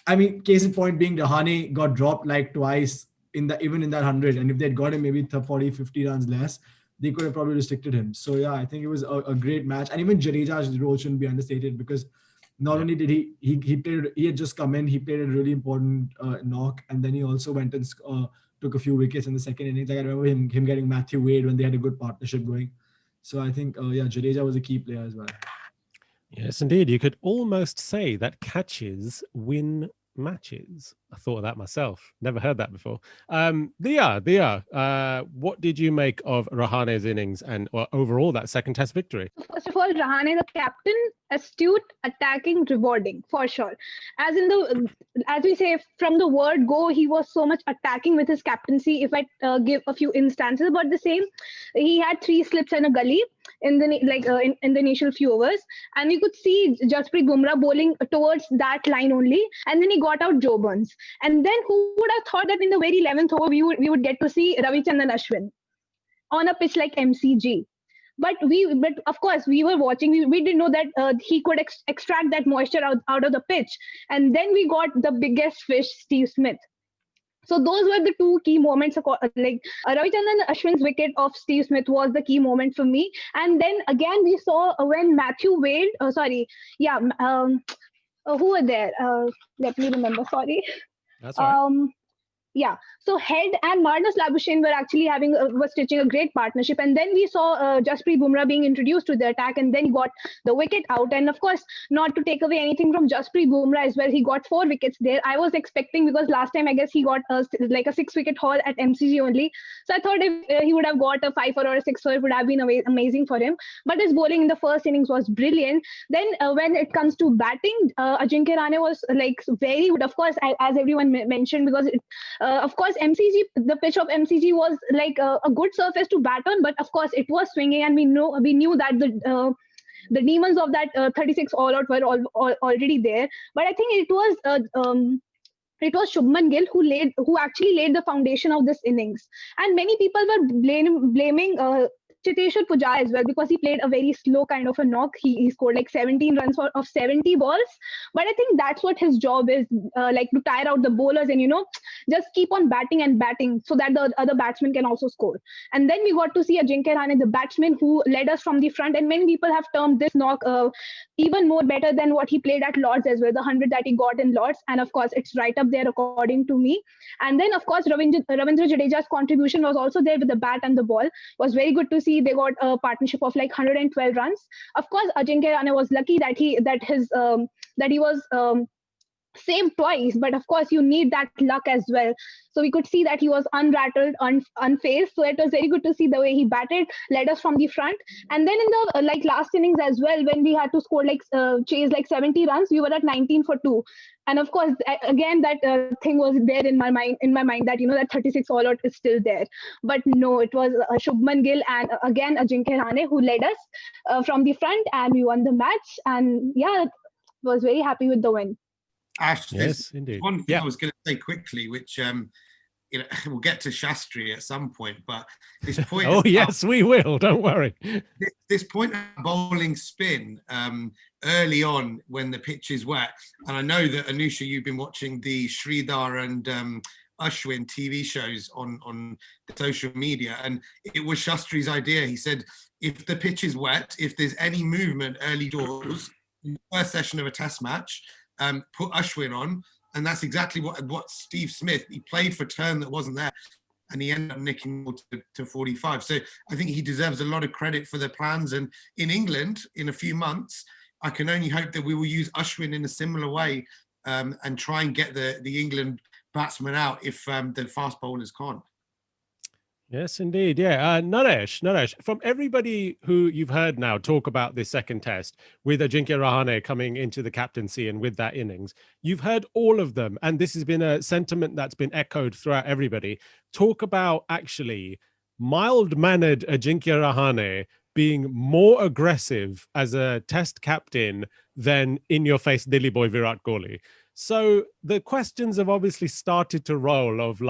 S8: I mean, case in point being Rouhani got dropped like twice even in that 100. And if they'd got him maybe 40, 50 runs less, they could have probably restricted him. So yeah, I think it was a great match. And even Jadeja's role shouldn't be understated, because not only did he played, he had just come in, he played a really important knock, and then he also went and took a few wickets in the second innings. Like I remember him getting Matthew Wade when they had a good partnership going. So I think, Jadeja was a key player as well.
S1: Yes, indeed. You could almost say that catches win matches. I thought of that myself. Never heard that before. Dia, what did you make of Rouhani's innings and overall that second test victory?
S7: First of all, Rahane, the captain, astute, attacking, rewarding, for sure. As we say, from the word go, he was so much attacking with his captaincy. If I give a few instances about the same, he had 3 slips and a gully in the initial few overs, and you could see Jasprit Bumrah bowling towards that line only, and then he got out Joe Burns. And then who would have thought that in the very 11th over we would get to see Ravichandran Ashwin on a pitch like MCG. But of course we were watching. We didn't know that he could extract that moisture out of the pitch. And then we got the biggest fish, Steve Smith. So those were the 2 key moments. Ravichandran Ashwin's wicket of Steve Smith was the key moment for me. And then again we saw when Matthew Wade, who were there? Let me remember. Sorry.
S1: That's all right.
S7: Yeah, so Head and Marnus Labuschagne were actually were stitching a great partnership, and then we saw Jasprit Bumrah being introduced to the attack, and then he got the wicket out. And of course, not to take away anything from Jasprit Bumrah as well, he got 4 wickets there. I was expecting, because last time I guess he got a 6-wicket haul at MCG only, so I thought if he would have got a 5-er or a 6-er, it would have been amazing for him. But his bowling in the first innings was brilliant. Then when it comes to batting, Ajinkyo Rahani was very good. Of course, as everyone mentioned, because of course, the pitch of MCG was a good surface to bat on, but of course it was swinging, and we knew that the demons of that 36 all out were already there. But I think it was Shubman Gill who actually laid the foundation of this innings, and many people were blaming Chadeshwar Pujara as well, because he played a very slow kind of a knock. He scored 17 runs of 70 balls. But I think that's what his job is, to tire out the bowlers and, just keep on batting and batting so that the other batsmen can also score. And then we got to see Ajinkyo Rahani, the batsman who led us from the front. And many people have termed this knock even more better than what he played at Lords as well, the 100 that he got in Lords. And of course, it's right up there according to me. And then, of course, Ravindra Jadeja's contribution was also there with the bat and the ball. Was very good to see. They got a partnership of 112 runs. Of course, Ajinkyo Rahani was lucky that he was saved twice, but of course you need that luck as well. So we could see that he was unrattled, unfazed. So it was very good to see the way he batted, led us from the front. And then in the last innings as well, when we had to score chase 70 runs, we were at 19 for 2. And of course, again, that thing was there in my mind that, that 36 all out is still there. But no, it was Shubman Gill and again Ajinkyo Rahani who led us from the front, and we won the match. And yeah, was very happy with the win.
S4: Ash,
S1: yes, indeed.
S4: One thing I was going to say quickly, which we'll get to Shastri at some point, but this point.
S1: Oh yes, we will. Don't worry.
S4: This point of bowling spin early on when the pitch is wet, and I know that Anusha, you've been watching the Sridhar and Ashwin TV shows on the social media, and it was Shastri's idea. He said, if the pitch is wet, if there's any movement early doors in the first session of a test match, put Ashwin on. And that's exactly what Steve Smith, he played for a turn that wasn't there, and he ended up nicking to 45. So I think he deserves a lot of credit for their plans. And in England, in a few months, I can only hope that we will use Ashwin in a similar way and try and get the England batsmen out if the fast bowlers can't.
S1: Yes, indeed. Yeah. Naresh, from everybody who you've heard now talk about this second test with Ajinkyo Rahani coming into the captaincy and with that innings, you've heard all of them. And this has been a sentiment that's been echoed throughout everybody. Talk about actually mild-mannered Ajinkyo Rahani being more aggressive as a test captain than in-your-face Dilly boy Virat Kohli. So the questions have obviously started to roll of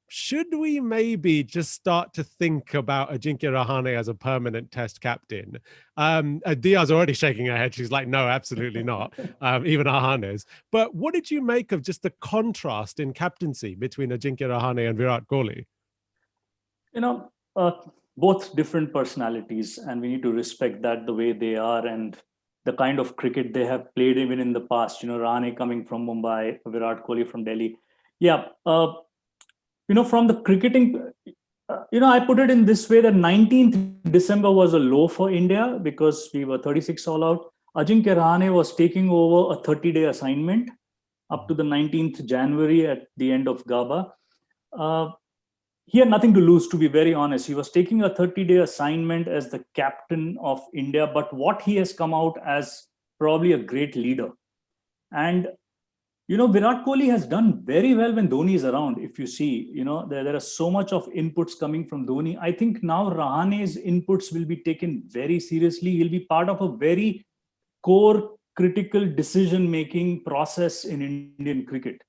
S1: should we maybe just start to think about Ajinkyo Rahani as a permanent test captain? Dia's already shaking her head. She's like, no, absolutely not. Even Rahani's. But what did you make of just the contrast in captaincy between Ajinkyo Rahani and Virat Kohli?
S6: Both different personalities, and we need to respect that the way they are and the kind of cricket they have played even in the past. Rahani coming from Mumbai, Virat Kohli from Delhi. Yeah. From the cricketing, I put it in this way that 19th December was a low for India because we were 36 all out. Ajinkyo Rahani was taking over a 30-day assignment up to the 19th January at the end of Gaba. He had nothing to lose, to be very honest. He was taking a 30-day assignment as the captain of India, but what he has come out as probably a great leader. And, Virat Kohli has done very well when Dhoni is around. If you see, there are so much of inputs coming from Dhoni. I think now Rahane's inputs will be taken very seriously. He'll be part of a very core critical decision-making process in Indian cricket,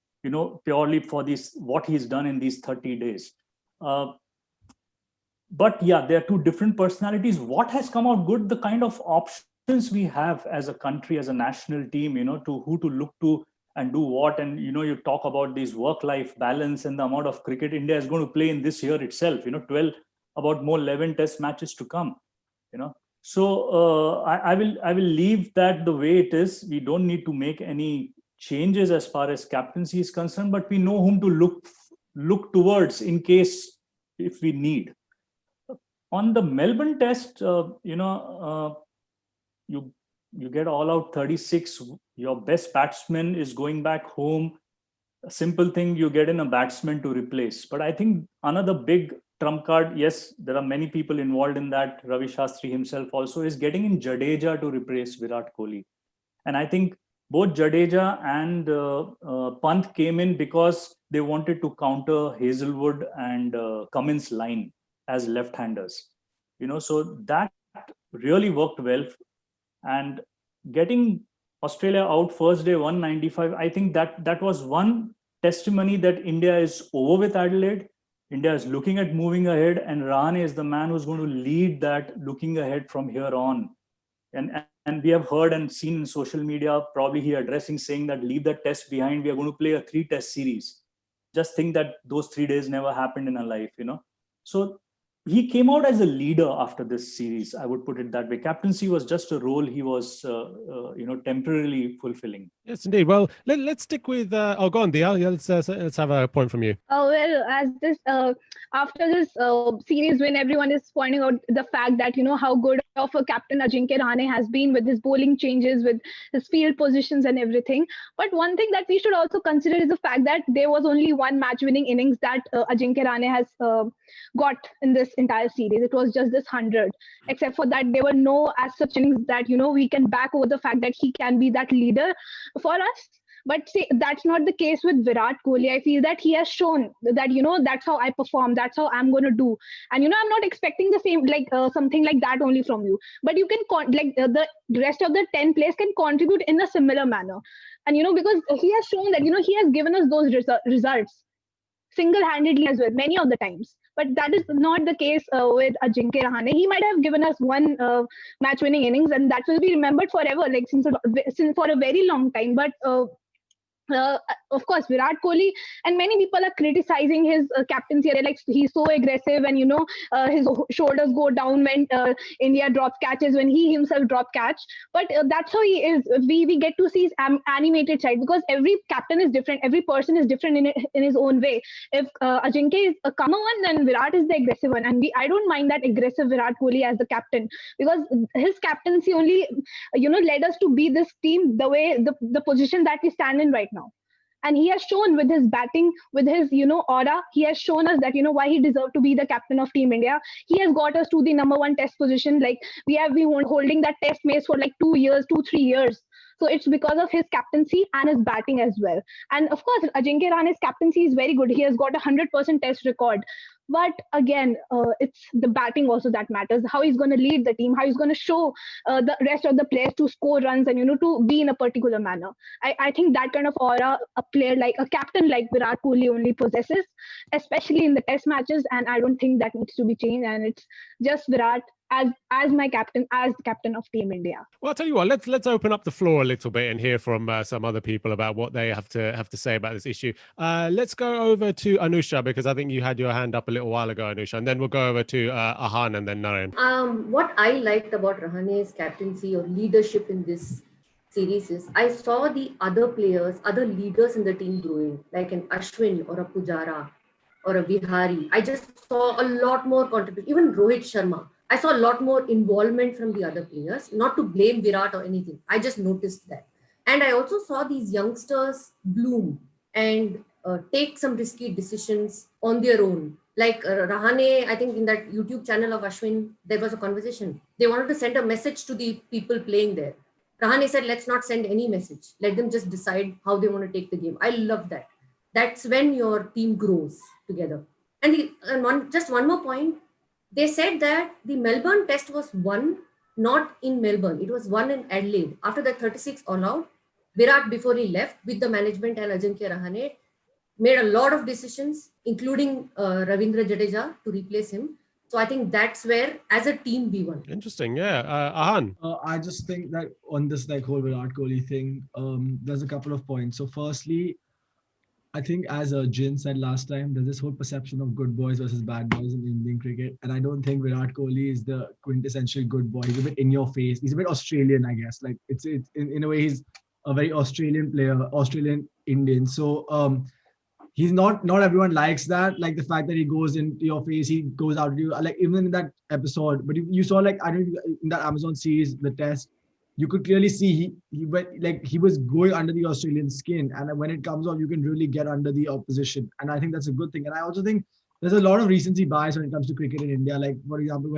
S6: purely for what he's done in these 30 days. But yeah, there are two different personalities. What has come out good? The kind of options we have as a country, as a national team, to who to look to and do what. And, you talk about this work-life balance and the amount of cricket India is going to play in this year itself, 11 test matches to come, So I will leave that the way it is. We don't need to make any changes as far as captaincy is concerned, but we know whom to look towards in case if we need. On the Melbourne test, you get all out 36. Your best batsman is going back home. A simple thing, you get in a batsman to replace. But I think another big trump card, yes, there are many people involved in that. Ravi Shastri himself also is getting in Jadeja to replace Virat Kohli. And I think both Jadeja and Pant came in because they wanted to counter Hazelwood and Cummins' line as left-handers. So that really worked well. And getting Australia out first day 195, I think that was one testimony that India is over with Adelaide. India is looking at moving ahead, and Rahane is the man who's going to lead that looking ahead from here on. And we have heard and seen in social media, probably he addressing saying that leave the test behind. We are going to play a 3-test series. Just think that those 3 days never happened in our life, So he came out as a leader after this series. I would put it that way. Captaincy was just a role he was, temporarily fulfilling.
S1: Yes, indeed. Well, let's stick with. Go on, Dia. Yeah, let's have a point from you.
S7: Well, as this after this series win, everyone is pointing out the fact that how good of a captain Ajinkyo Rahani has been with his bowling changes, with his field positions and everything. But one thing that we should also consider is the fact that there was only one match-winning innings that Ajinkyo Rahani has got in this entire series. It was just this 100. Except for that, there were no as such innings that we can back over the fact that he can be that leader for us. But see, that's not the case with Virat Kohli. I feel that he has shown that, that's how I perform. That's how I'm going to do. And, I'm not expecting the same, something like that only from you. But you can, the rest of the 10 players can contribute in a similar manner. And, because he has shown that, he has given us those results single-handedly as well, many of the times. But that is not the case with Ajinkyo Rahane. He might have given us one match-winning innings, and that will be remembered forever, since for a very long time. But of course, Virat Kohli and many people are criticizing his captaincy. Like he's so aggressive, and his shoulders go down when India drops catches, when he himself drop catch. But that's how he is. We get to see his animated side, because every captain is different. Every person is different in his own way. If Ajinkyo is a calmer one, then Virat is the aggressive one, and I don't mind that aggressive Virat Kohli as the captain, because his captaincy only led us to be this team the way the position that we stand in right now. And he has shown with his batting, with his aura, he has shown us that why he deserved to be the captain of Team India. He has got us to the #1 test position. Like we have been holding that test mace for 2-3 years. So it's because of his captaincy and his batting as well. And of course, Ajinkyo Rahane's captaincy is very good. He has got a 100% test record. But again, it's the batting also that matters. How he's going to lead the team, how he's going to show the rest of the players to score runs and to be in a particular manner. I think that kind of aura a player like a captain like Virat Kohli only possesses, especially in the test matches. And I don't think that needs to be changed. And it's just Virat as my captain, as the captain of Team India.
S1: Well, I'll tell you what, let's open up the floor a little bit and hear from some other people about what they have to say about this issue. Let's go over to Anusha, because I think you had your hand up a little while ago, Anusha, and then we'll go over to Ahan and then Naren.
S9: What I liked about Rahane's captaincy or leadership in this series is I saw the other players, other leaders in the team growing, like an Ashwin or a Pujara or a Vihari. I just saw a lot more contribution. Even Rohit Sharma, I saw a lot more involvement from the other players, not to blame Virat or anything. I just noticed that. And I also saw these youngsters bloom and take some risky decisions on their own. Like Rahane, I think in that YouTube channel of Ashwin, there was a conversation. They wanted to send a message to the people playing there. Rahane said, let's not send any message. Let them just decide how they want to take the game. I love that. That's when your team grows together. Just one more point. They said that the Melbourne test was won not in Melbourne. It was won in Adelaide. After the 36 all out, Virat, before he left with the management and Ajinkyo Rahani, made a lot of decisions, including Ravindra Jadeja to replace him. So I think that's where, as a team, we won.
S1: Interesting, yeah. Ahan.
S8: I just think that on this whole Virat Kohli thing, there's a couple of points. So firstly, I think as Jin said last time, there's this whole perception of good boys versus bad boys in Indian cricket. And I don't think Virat Kohli is the quintessential good boy. He's a bit in your face. He's a bit Australian, I guess. Like it's in a way, he's a very Australian player, Australian Indian. So he's not everyone likes that. Like the fact that he goes into your face, he goes out to you. Like even in that episode, but you saw like, I don't know, in that Amazon series, the test, you could clearly see he was going under the Australian skin, and when it comes off, you can really get under the opposition, and I think that's a good thing. And I also think there's a lot of recency bias when it comes to cricket in India. Like for example,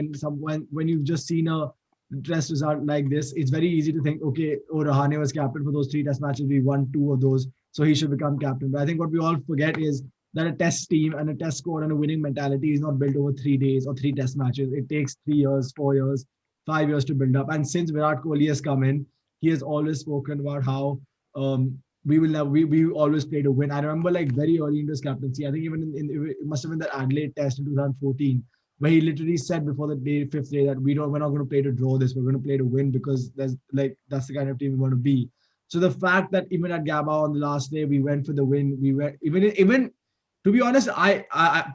S8: when you've just seen a test result like this, it's very easy to think, okay, Rouhani was captain for those 3 test matches, we won 2 of those, so he should become captain. But I think what we all forget is that a test team and a test squad and a winning mentality is not built over 3 days or 3 test matches. It takes 3 years, 4 years, 5 years to build up. And since Virat Kohli has come in, he has always spoken about how we always play to win. I remember like very early in his captaincy, I think even it must have been that Adelaide test in 2014, where he literally said before the 5th day that we're not going to play to draw this, we're going to play to win, because that's the kind of team we want to be. So the fact that even at Gabba on the last day, we went for the win, we were even to be honest, I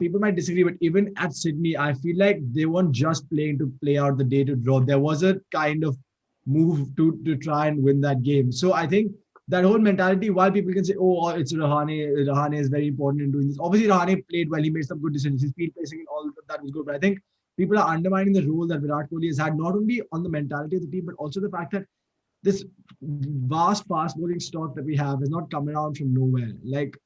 S8: people might disagree, but even at Sydney, I feel like they weren't just playing to play out the day to draw. There was a kind of move to try and win that game. So I think that whole mentality, while people can say, oh, it's Rouhani is very important in doing this. Obviously, Rouhani played well. He made some good decisions. His speed placing and all of that was good. But I think people are undermining the role that Virat Kohli has had, not only on the mentality of the team, but also the fact that this vast fast bowling stock that we have has not come around from nowhere. Like,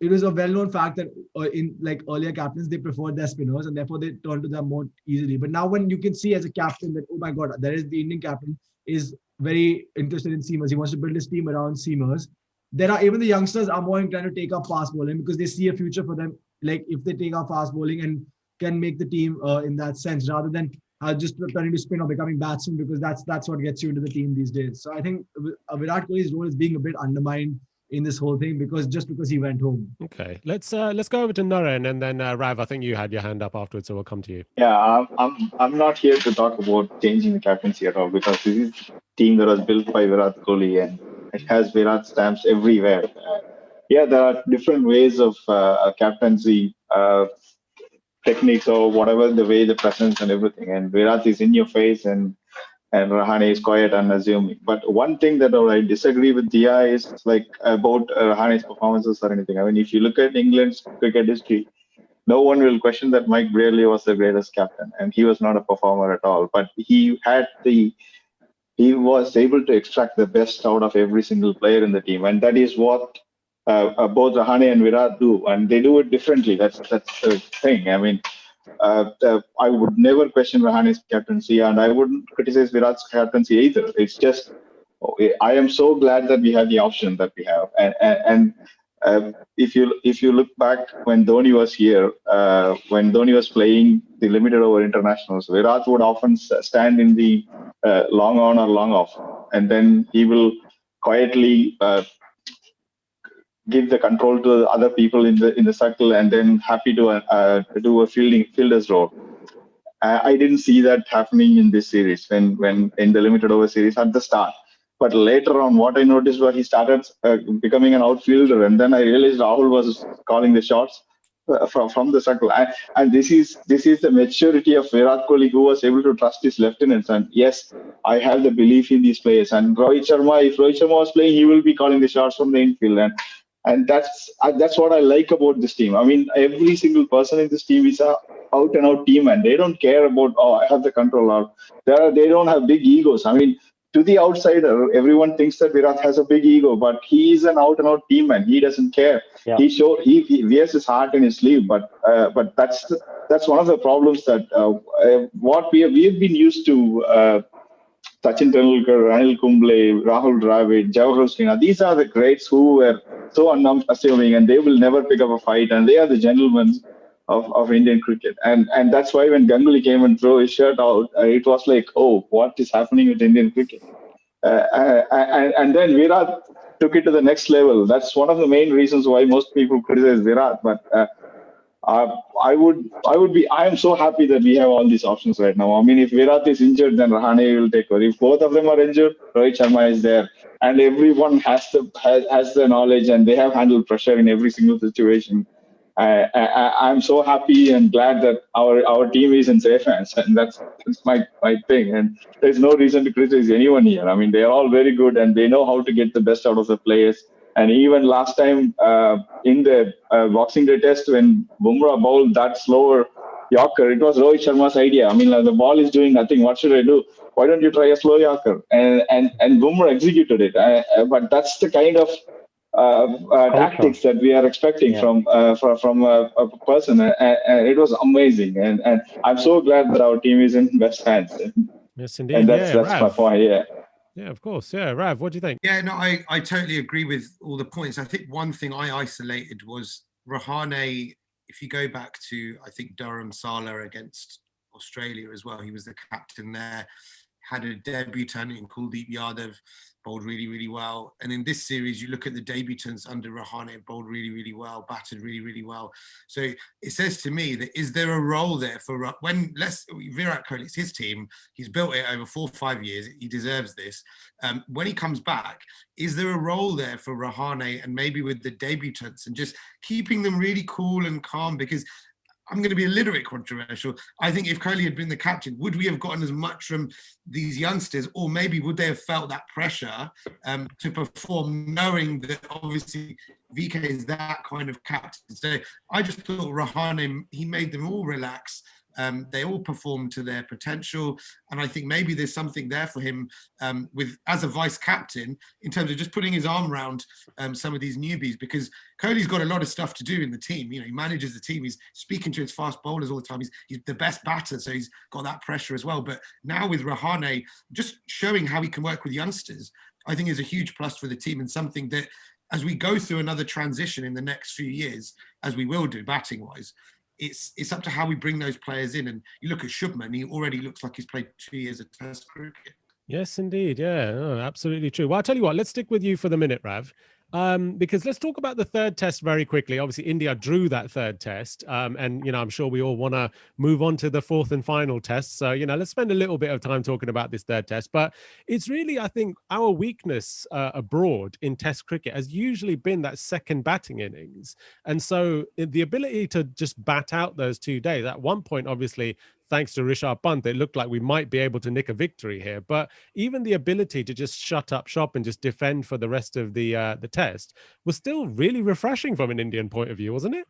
S8: it was a well-known fact that in like earlier captains, they preferred their spinners and therefore they turned to them more easily. But now when you can see as a captain that, oh my God, there is the Indian captain is very interested in seamers. He wants to build his team around seamers. There are even the youngsters are more inclined to take up fast bowling because they see a future for them. Like if they take up fast bowling and can make the team in that sense, rather than just turning to spin or becoming batsman, because that's what gets you into the team these days. So I think Virat Kohli's role is being a bit undermined in this whole thing because he went home.
S1: Okay, let's go over to Naren and then Rav. I think you had your hand up afterwards, so we'll come to you.
S2: Yeah, I'm not here to talk about changing the captaincy at all, because this is a team that was built by Virat Kohli and it has Virat stamps everywhere. Yeah, there are different ways of captaincy techniques or whatever, the way, the presence and everything. And Virat is in your face and Rouhani is quiet, unassuming. But one thing that I disagree with Dia is like about Rouhani's performances or anything. I mean, if you look at England's cricket history, no one will question that Mike Brearley was the greatest captain, and he was not a performer at all. But he was able to extract the best out of every single player in the team, and that is what both Rouhani and Virat do, and they do it differently. That's the thing. I mean, I would never question Rouhani's captaincy, and I wouldn't criticize Virat's captaincy either. It's just, I am so glad that we have the option that we have. And if you look back when Dhoni was here, when Dhoni was playing the limited over internationals, Virat would often stand in the long on or long off, and then he will quietly give the control to other people in the circle, and then happy to do a fielder's role. I didn't see that happening in this series when in the limited over series at the start. But later on, what I noticed was he started becoming an outfielder, and then I realized Rahul was calling the shots from the circle. And this is the maturity of Virat Kohli, who was able to trust his lieutenants. And yes, I have the belief in these players. And if Rohit Sharma was playing, he will be calling the shots from the infield. And that's what I like about this team. I mean, every single person in this team is a out-and-out team, and they don't care about, I have the control out. They don't have big egos. I mean, to the outsider, everyone thinks that Virat has a big ego, but he is an out-and-out team man. He doesn't care.
S5: Yeah.
S2: He wears his heart in his sleeve. But that's one of the problems that what we've been used to. Sachin Tendulkar, Ranil Kumble, Rahul Dravid, Jawahar Srinath. These are the greats who were so unassuming, and they will never pick up a fight, and they are the gentlemen of Indian cricket. And that's why when Ganguly came and threw his shirt out, it was like, oh, what is happening with Indian cricket? And then Virat took it to the next level. That's one of the main reasons why most people criticize Virat. But I am so happy that we have all these options right now. I mean, if Virat is injured, then Rahane will take over. If both of them are injured, Rohit Sharma is there, and everyone has the knowledge, and they have handled pressure in every single situation. I'm so happy and glad that our team is in safe hands, and that's my thing. And there's no reason to criticize anyone here. I mean, they are all very good, and they know how to get the best out of the players. And even last time in the Boxing Day test, when Bumrah bowled that slower Yorker, it was Rohit Sharma's idea. I mean, the ball is doing nothing. What should I do? Why don't you try a slow Yorker? And Bumrah executed it. But that's the kind of tactics that we are expecting from a person. And it was amazing. And I'm so glad that our team is in best hands.
S1: Yes, indeed.
S2: And that's my point. Yeah.
S1: Yeah, of course. Yeah, Rav, what do you think?
S4: Yeah, no, I totally agree with all the points. I think one thing I isolated was Rouhani. If you go back to, I think, Dharamsala against Australia as well, he was the captain there, had a debutant in Kuldeep Yadav, bowled really, really well. And in this series, you look at the debutants under Rouhani, bowled really, really well, batted really, really well. So it says to me that is there a role there for when Virat Kohli, it's his team, he's built it over 4 or 5 years, he deserves this. When he comes back, is there a role there for Rouhani and maybe with the debutants and just keeping them really cool and calm? Because I'm going to be a little bit controversial. I think if Kohli had been the captain, would we have gotten as much from these youngsters, or maybe would they have felt that pressure to perform, knowing that obviously VK is that kind of captain? So I just thought Rouhani, he made them all relax. They all performed to their potential, and I think maybe there's something there for him with as a vice captain in terms of just putting his arm around some of these newbies, because Kohli's got a lot of stuff to do in the team. You know, he manages the team. He's speaking to his fast bowlers all the time. He's the best batter, so he's got that pressure as well. But now with Rouhani, just showing how he can work with youngsters, I think is a huge plus for the team, and something that as we go through another transition in the next few years, as we will do batting wise, it's up to how we bring those players in. And you look at Shubman, he already looks like he's played 2 years of Test cricket.
S1: Yes, indeed. Yeah, absolutely true. Well, I'll tell you what, let's stick with you for the minute, Rav. Because let's talk about the third test very quickly. Obviously, India drew that third test. And, I'm sure we all want to move on to the fourth and final test. So, let's spend a little bit of time talking about this third test. But it's really, I think, our weakness abroad in Test cricket has usually been that second batting innings. And so the ability to just bat out those 2 days, at one point, obviously, thanks to Rishabh Pant, it looked like we might be able to nick a victory here. But even the ability to just shut up shop and just defend for the rest of the test was still really refreshing from an Indian point of view, wasn't it?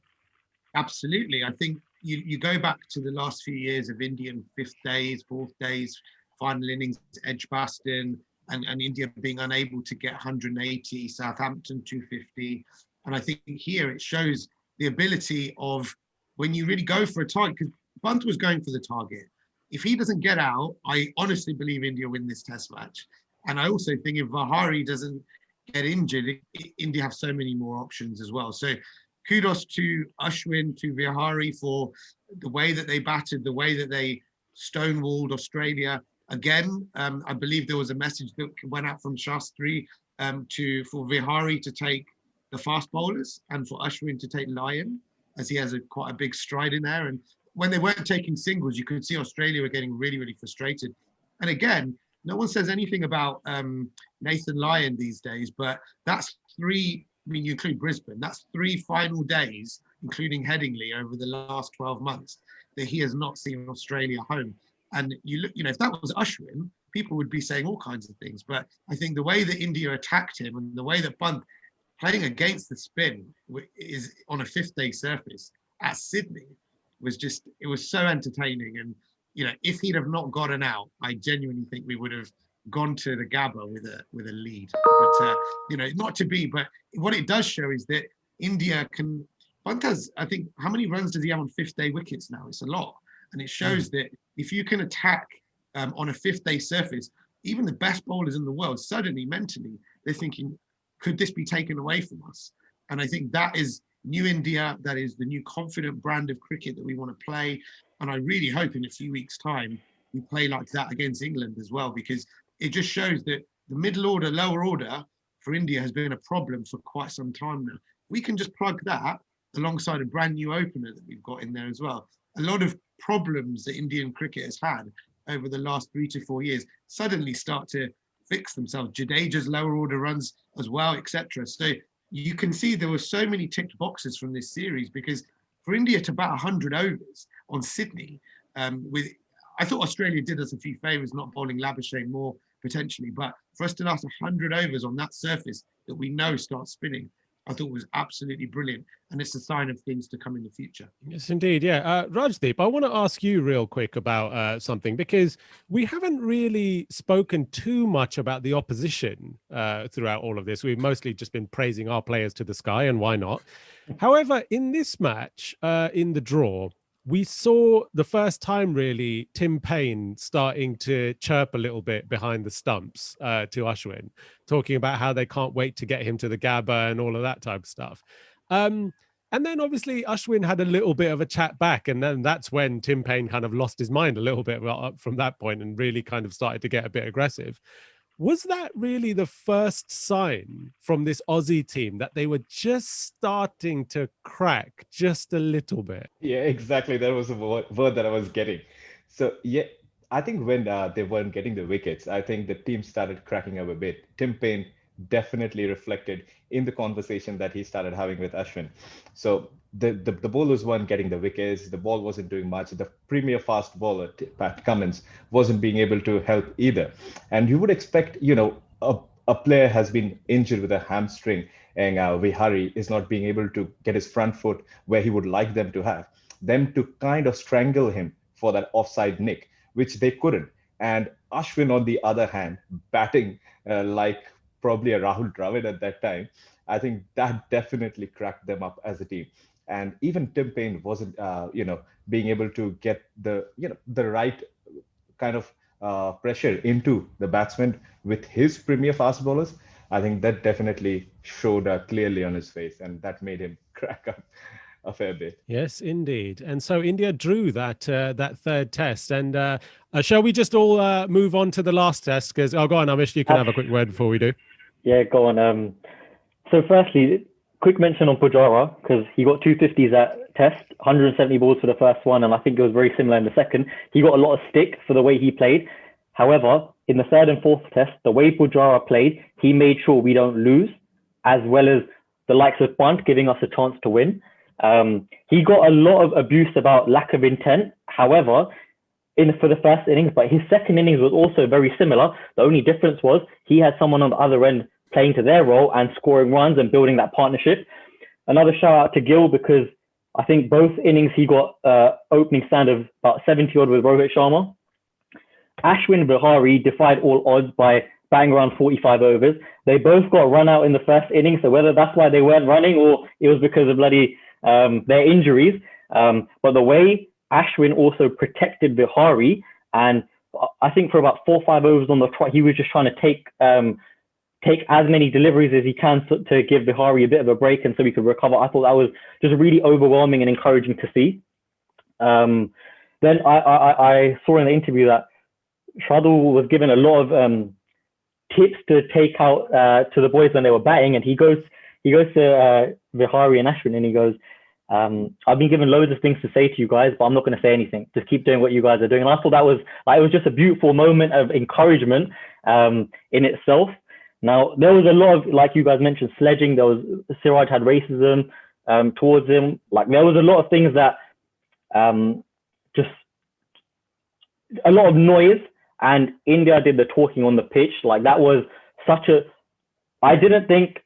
S4: Absolutely. I think you go back to the last few years of Indian fifth days, fourth days, final innings, Edgbaston, and India being unable to get 180, Southampton 250. And I think here it shows the ability of when you really go for a target, because Pant was going for the target. If he doesn't get out, I honestly believe India win this test match. And I also think if Vihari doesn't get injured, India have so many more options as well. So kudos to Ashwin, to Vihari for the way that they batted, the way that they stonewalled Australia. Again, I believe there was a message that went out from Shastri for Vihari to take the fast bowlers and for Ashwin to take Lyon, as he has quite a big stride in there. And when they weren't taking singles, you could see Australia were getting really, really frustrated. And again, no one says anything about Nathan Lyon these days, but that's 3, I mean, you include Brisbane, that's 3 final days, including Headingley over the last 12 months, that he has not seen Australia home. And you look, if that was Ashwin, people would be saying all kinds of things. But I think the way that India attacked him and the way that Pant playing against the spin is on a 5th day surface at Sydney, it was so entertaining. And if he'd have not gotten out, I genuinely think we would have gone to the Gabba with a lead. But not to be. But what it does show is that India can. Banta's, I think, how many runs does he have on fifth day wickets now? It's a lot, and it shows that if you can attack on a fifth day surface, even the best bowlers in the world, suddenly mentally they're thinking, could this be taken away from us? And I think that is new India. That is the new confident brand of cricket that we want to play. And I really hope in a few weeks' time we play like that against England as well, because it just shows that the middle order, lower order for India has been a problem for quite some time now. We can just plug that alongside a brand new opener that we've got in there as well. A lot of problems that Indian cricket has had over the last 3 to 4 years suddenly start to fix themselves. Jadeja's lower order runs as well, etc. So you can see there were so many ticked boxes from this series, because for India to bat 100 overs on Sydney, I thought Australia did us a few favours not bowling Labuschagne more potentially, but for us to last 100 overs on that surface that we know starts spinning, I thought was absolutely brilliant. And it's a sign of things to come in the future.
S1: Yes, indeed. Yeah. Rajdeep, I want to ask you real quick about something, because we haven't really spoken too much about the opposition throughout all of this. We've mostly just been praising our players to the sky, and why not? However, in this match, in the draw, we saw the first time really Tim Payne starting to chirp a little bit behind the stumps to Ashwin, talking about how they can't wait to get him to the Gabba and all of that type of stuff. And then obviously Ashwin had a little bit of a chat back, and then that's when Tim Payne kind of lost his mind a little bit from that point and really kind of started to get a bit aggressive. Was that really the first sign from this Aussie team that they were just starting to crack just a little bit?
S3: Yeah, exactly. That was a word that I was getting. So, yeah, I think when they weren't getting the wickets, I think the team started cracking up a bit. Tim Payne definitely reflected in the conversation that he started having with Ashwin. So the bowlers weren't getting the wickets. The ball wasn't doing much. The premier fast bowler, Pat Cummins, wasn't being able to help either. And you would expect, a player has been injured with a hamstring, and Vihari is not being able to get his front foot where he would like them to have, them to kind of strangle him for that offside nick, which they couldn't. And Ashwin, on the other hand, batting like probably a Rahul Dravid at that time, I think that definitely cracked them up as a team. And even Tim Payne wasn't, being able to get the right kind of pressure into the batsman with his premier fast bowlers. I think that definitely showed clearly on his face, and that made him crack up a fair bit.
S1: Yes, indeed. And so India drew that third test. And shall we just all move on to the last test? Because go on, Amish, you can have a quick word before we do.
S5: Yeah, go on. So firstly, quick mention on Pujara, because he got 250s at test, 170 balls for the first one, and I think it was very similar in the second. He got a lot of stick for the way he played. However, in the third and fourth test, the way Pujara played, he made sure we don't lose, as well as the likes of Pant giving us a chance to win. He got a lot of abuse about lack of intent. However, for the first innings, but his second innings was also very similar. The only difference was he had someone on the other end playing to their role and scoring runs and building that partnership. Another shout out to Gill, because I think both innings he got opening stand of about 70 odd with Rohit Sharma. Ashwin Vihari defied all odds by batting around 45 overs. They both got run out in the first innings, so whether that's why they weren't running or it was because of their injuries. But the way Ashwin also protected Vihari, and I think for about 4 or 5 overs on the trot, he was just trying to take as many deliveries as he can to give Vihari a bit of a break and so he could recover. I thought that was just really overwhelming and encouraging to see. Then I saw in the interview that Shardul was given a lot of tips to take out to the boys when they were batting, and he goes to Vihari and Ashwin and he goes, I've been given loads of things to say to you guys, but I'm not going to say anything. Just keep doing what you guys are doing. And I thought that was it was just a beautiful moment of encouragement in itself. Now, there was a lot of, like you guys mentioned, sledging. There was, Siraj had racism towards him. Like, there was a lot of things that just a lot of noise, and India did the talking on the pitch. Like, that was I didn't think,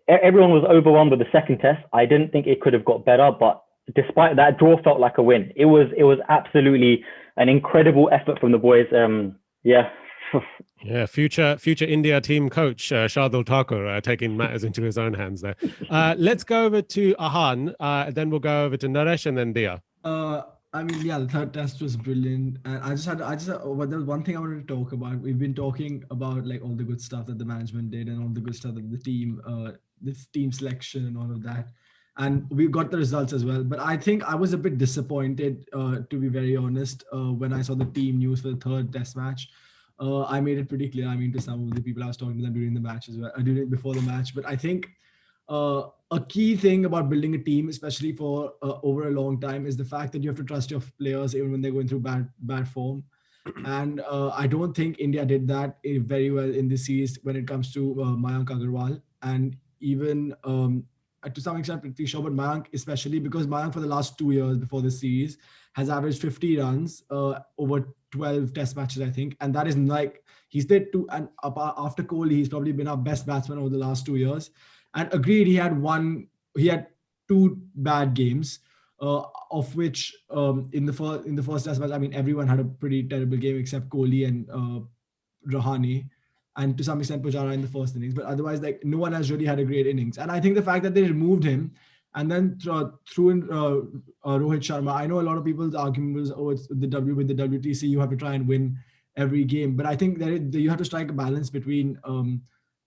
S5: everyone was overwhelmed with the second test. I didn't think it could have got better, but despite that, draw felt like a win. It was absolutely an incredible effort from the boys.
S1: Yeah, future India team coach Shardul Thakur taking matters into his own hands there. Let's go over to Ahan, then we'll go over to Naresh and then Dia.
S8: I mean, yeah, the third test was brilliant, and but there was one thing I wanted to talk about. We've been talking about like all the good stuff that the management did and all the good stuff that this team selection and all of that, and we got the results as well. But I think I was a bit disappointed, to be very honest, when I saw the team news for the third test match. I made it pretty clear. I mean, to some of the people I was talking to them during the match as well, before the match. But I think a key thing about building a team, especially for over a long time, is the fact that you have to trust your players even when they're going through bad form. And I don't think India did that very well in this series when it comes to Mayank Agarwal, and even to some extent Prithvi Shaw, but Mayank especially, because Mayank for the last 2 years before this series has averaged 50 runs over 12 test matches, I think. And that is like, he's there too. And after Kohli, he's probably been our best batsman over the last 2 years. And agreed, he had 2 bad games, of which in the first test match, I mean, everyone had a pretty terrible game except Kohli and Rouhani, and to some extent Pujara in the first innings. But otherwise, like, no one has really had a great innings. And I think the fact that they removed him and then threw in Rohit Sharma, I know a lot of people's argument was, oh, it's with the WTC, you have to try and win every game. But I think that you have to strike a balance between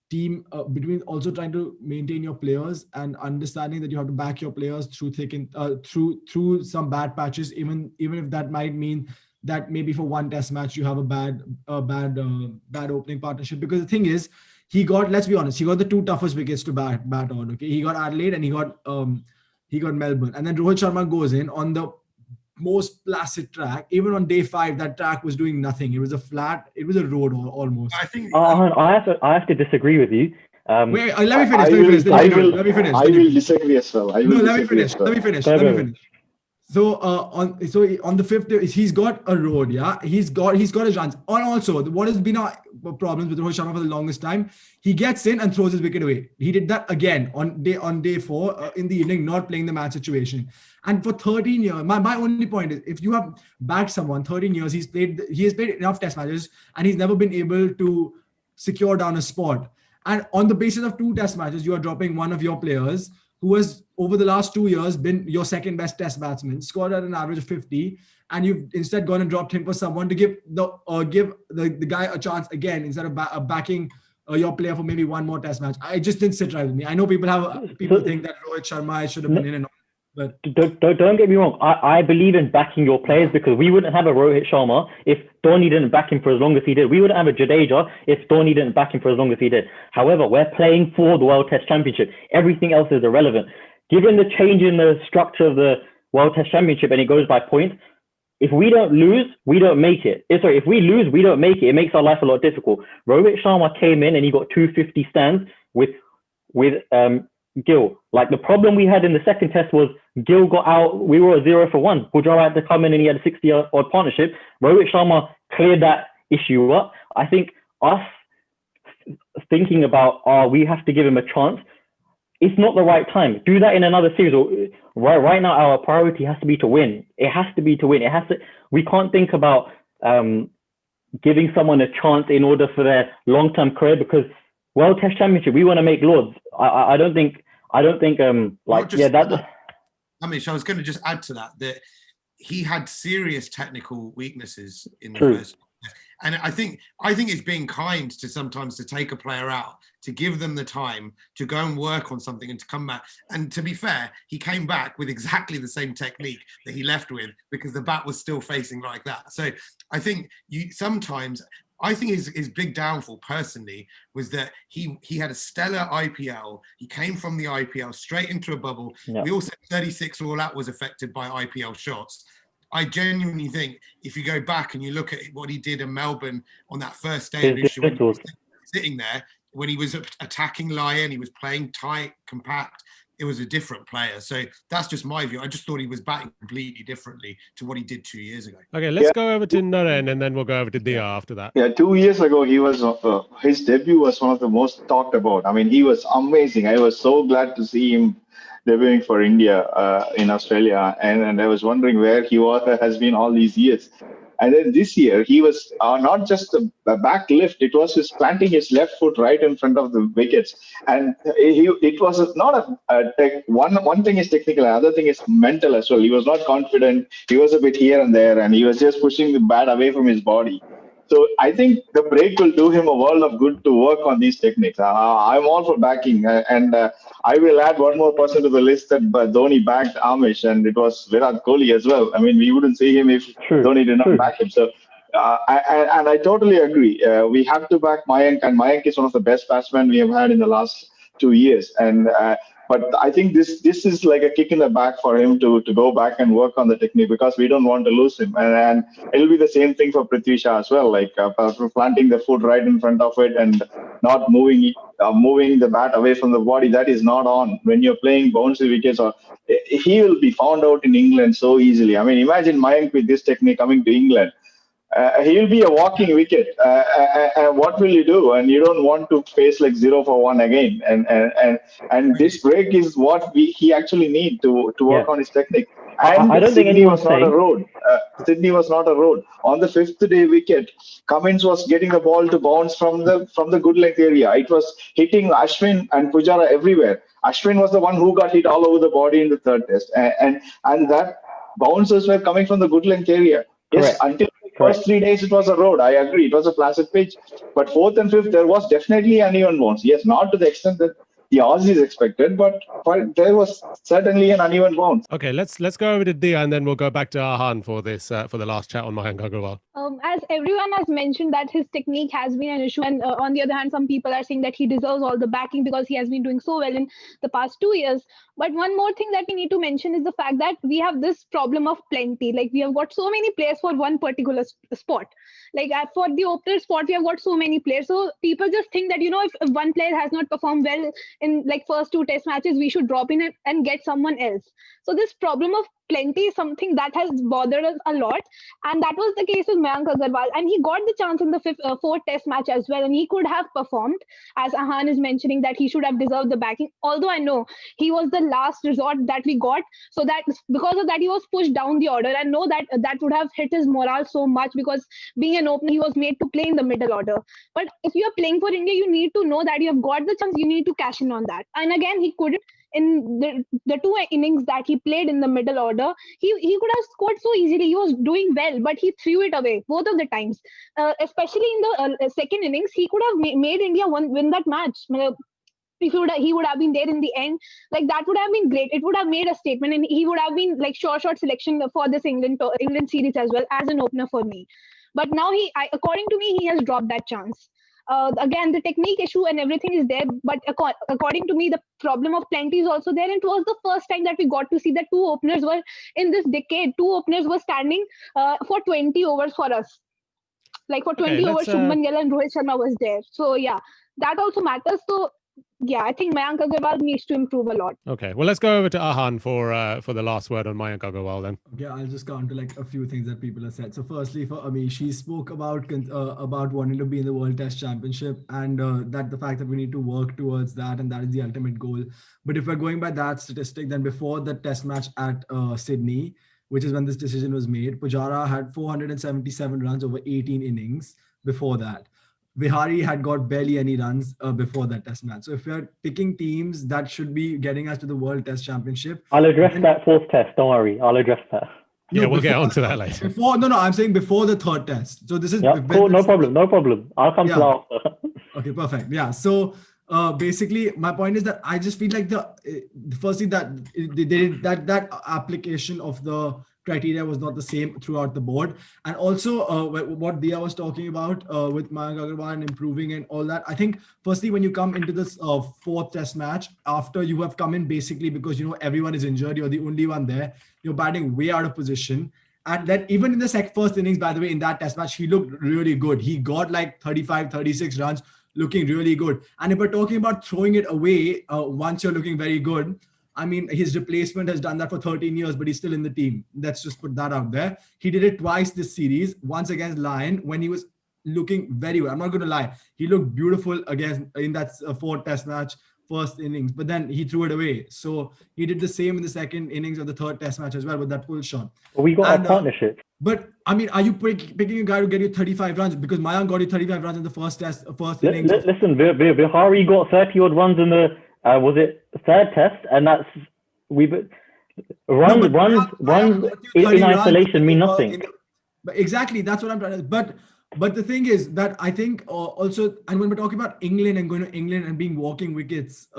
S8: between also trying to maintain your players and understanding that you have to back your players through through some bad patches, even if that might mean that maybe for one test match you have a bad opening partnership. Because the thing is, let's be honest, he got the 2 toughest wickets to bat on. Okay, he got Adelaide and he got Melbourne, and then Rohit Sharma goes in on the most placid track. Even on day 5, that track was doing nothing. It was a road almost.
S5: I think I have to disagree with you.
S8: Wait, let me finish.
S2: I will disagree as well.
S8: Let me finish. So on the 5th, he's got a road. Yeah, he's got his runs. And also, what has been our problems with Rohit Sharma for the longest time? He gets in and throws his wicket away. He did that again on day 4 in the evening, not playing the match situation. And for 13 years, my only point is, if you have backed someone 13 years, he has played enough test matches and he's never been able to secure down a spot. And on the basis of 2 test matches, you are dropping one of your players who has over the last 2 years been your second best test batsman, scored at an average of 50, and you've instead gone and dropped him for someone to give the guy a chance again instead of backing your player for maybe one more test match. I just didn't sit right with me. I know people think that Rohit Sharma should have been in and all. But
S5: don't get me wrong. I believe in backing your players, because we wouldn't have a Rohit Sharma if Dhoni didn't back him for as long as he did. We wouldn't have a Jadeja if Dhoni didn't back him for as long as he did. However, we're playing for the World Test Championship. Everything else is irrelevant. Given the change in the structure of the World Test Championship, and it goes by points, if we don't lose, we don't make it. If we lose, we don't make it. It makes our life a lot difficult. Rohit Sharma came in and he got 250 stands with Gill. Like, the problem we had in the second test was Gill got out. We were a 0 for 1. Pujara had to come in and he had a 60-odd partnership. Rohit Sharma cleared that issue up. I think us thinking about, we have to give him a chance, it's not the right time. Do that in another series. Right now, our priority has to be to win. It has to be to win. We can't think about giving someone a chance in order for their long-term career, because World Test Championship, we want to make lords. I don't think
S4: I mean, I was going to just add to that he had serious technical weaknesses in the first. And I think it's being kind to sometimes to take a player out, to give them the time to go and work on something and to come back. And to be fair, he came back with exactly the same technique that he left with, because the bat was still facing like that. So I think I think his big downfall personally was that he had a stellar IPL. He came from the IPL straight into a bubble. Yeah. We also 36 all out was affected by IPL shots. I genuinely think if you go back and you look at what he did in Melbourne on that first day, when he was sitting there, when he was attacking Lyon, he was playing tight, compact. It was a different player. So that's just my view. I just thought he was batting completely differently to what he did 2 years ago.
S1: Okay, let's go over to Naren and then we'll go over to Dia after that.
S2: Yeah, 2 years ago, his debut was one of the most talked about. I mean, he was amazing. I was so glad to see him debuting for India in Australia. And I was wondering where he has been all these years. And then this year, he was not just a back lift, it was his planting his left foot right in front of the wickets. And it was not one thing is technical, another thing is mental as well. He was not confident. He was a bit here and there, and he was just pushing the bat away from his body. So I think the break will do him a world of good to work on these techniques. I'm all for backing, and I will add one more person to the list that Dhoni backed Amish, and it was Virat Kohli as well. I mean, we wouldn't see him if Dhoni did not back him. So, I totally agree. We have to back Mayank, and Mayank is one of the best batsmen we have had in the last 2 years. And but I think this is like a kick in the back for him to go back and work on the technique, because we don't want to lose him. And it'll be the same thing for Prithvi Shah as well, like planting the foot right in front of it and not moving the bat away from the body. That is not on when you're playing bouncy wickets. Or he will be found out in England so easily. I mean, imagine Mayank with this technique coming to England. He'll be a walking wicket. And what will you do? And you don't want to face like 0 for 1 again. And this break is what he actually need to work on his technique. And
S5: I don't think
S2: Sydney was
S5: anyone's
S2: not a road. Sydney was not a road. On the 5th day wicket, Cummins was getting the ball to bounce from the good length area. It was hitting Ashwin and Pujara everywhere. Ashwin was the one who got hit all over the body in the 3rd test. And that bounces were coming from the good length area. Yes, until the first 3 days it was a road. I agree, it was a placid pitch. But 4th and 5th, there was definitely uneven bounce. Yes, not to the extent that the Aussies expected, but there was certainly an uneven bounce.
S1: Okay, let's go over to Dia, and then we'll go back to Arhan for this for the last chat on Mayank Agarwal.
S7: As everyone has mentioned that his technique has been an issue, and on the other hand, some people are saying that he deserves all the backing because he has been doing so well in the past 2 years. But one more thing that we need to mention is the fact that we have this problem of plenty. Like, we have got so many players for one particular spot. Like, for the opener spot, we have got so many players. So people just think that, if one player has not performed well in like first 2 test matches, we should drop in it and get someone else. So this problem of plenty is something that has bothered us a lot, and that was the case with Mayank Agarwal, and he got the chance in the 4th test match as well, and he could have performed, as Arhan is mentioning, that he should have deserved the backing, although I know he was the last resort that we got, so that because of that he was pushed down the order. I know that would have hit his morale so much, because being an opener he was made to play in the middle order. But if you are playing for India, you need to know that you have got the chance, you need to cash in on that. And again, he couldn't. In the 2 innings that he played in the middle order, he could have scored so easily. He was doing well, but he threw it away both of the times. Especially in the 2nd innings, he could have made India win that match. If he would have been there in the end, like, that would have been great. It would have made a statement, and he would have been like short selection for this England series as well as an opener for me. But now according to me, he has dropped that chance. Again, the technique issue and everything is there, but according to me, the problem of plenty is also there. And it was the first time that we got to see that 2 openers were in this decade. 2 openers were standing for 20 overs for us. Like, for 20 overs, Shubman Gill and Rohit Sharma was there. So yeah, that also matters. So yeah, I think Mayank Agarwal needs to improve a lot.
S1: Okay, well, let's go over to Arhan for the last word on Mayank Agarwal then.
S8: Okay, I'll just counter like a few things that people have said. So firstly, for Amish, she spoke about wanting to be in the World Test Championship, and that the fact that we need to work towards that, and that is the ultimate goal. But if we're going by that statistic, then before the test match at Sydney, which is when this decision was made, Pujara had 477 runs over 18 innings before that. Vihari had got barely any runs before that test match. So if we're picking teams that should be getting us to the World Test Championship,
S5: I'll address that 4th test. Don't worry, I'll address that.
S1: Yeah, we'll get on to that later.
S8: I'm saying before the 3rd test. So this is
S5: cool. No problem. I'll come to that after.
S8: Okay, perfect. Yeah. So basically, my point is that I just feel like firstly that they did that application of the criteria was not the same throughout the board. And also what Dia was talking about with Mayank Agarwal and improving and all that. I think firstly, when you come into this 4th test match, after you have come in basically because, everyone is injured, you're the only one there, you're batting way out of position. And then even in the 1st innings, by the way, in that test match, he looked really good. He got like 35, 36 runs, looking really good. And if we're talking about throwing it away once you're looking very good, I mean, his replacement has done that for 13 years, but he's still in the team. Let's just put that out there. He did it twice this series, once against Lyon when he was looking very well. I'm not going to lie. He looked beautiful against in that 4th test match first innings, but then he threw it away. So he did the same in the second innings of the third test match as well with that pull shot.
S5: We got a partnership.
S8: But I mean, are you picking a guy to get you 35 runs? Because Mayank got you 35 runs in the first innings.
S5: Listen, Vihari got 30 odd runs in the was it third test, and that's runs in isolation mean nothing.
S8: But exactly, that's what I'm trying to. But the thing is that I think also, and when we're talking about England and going to England and being walking wickets,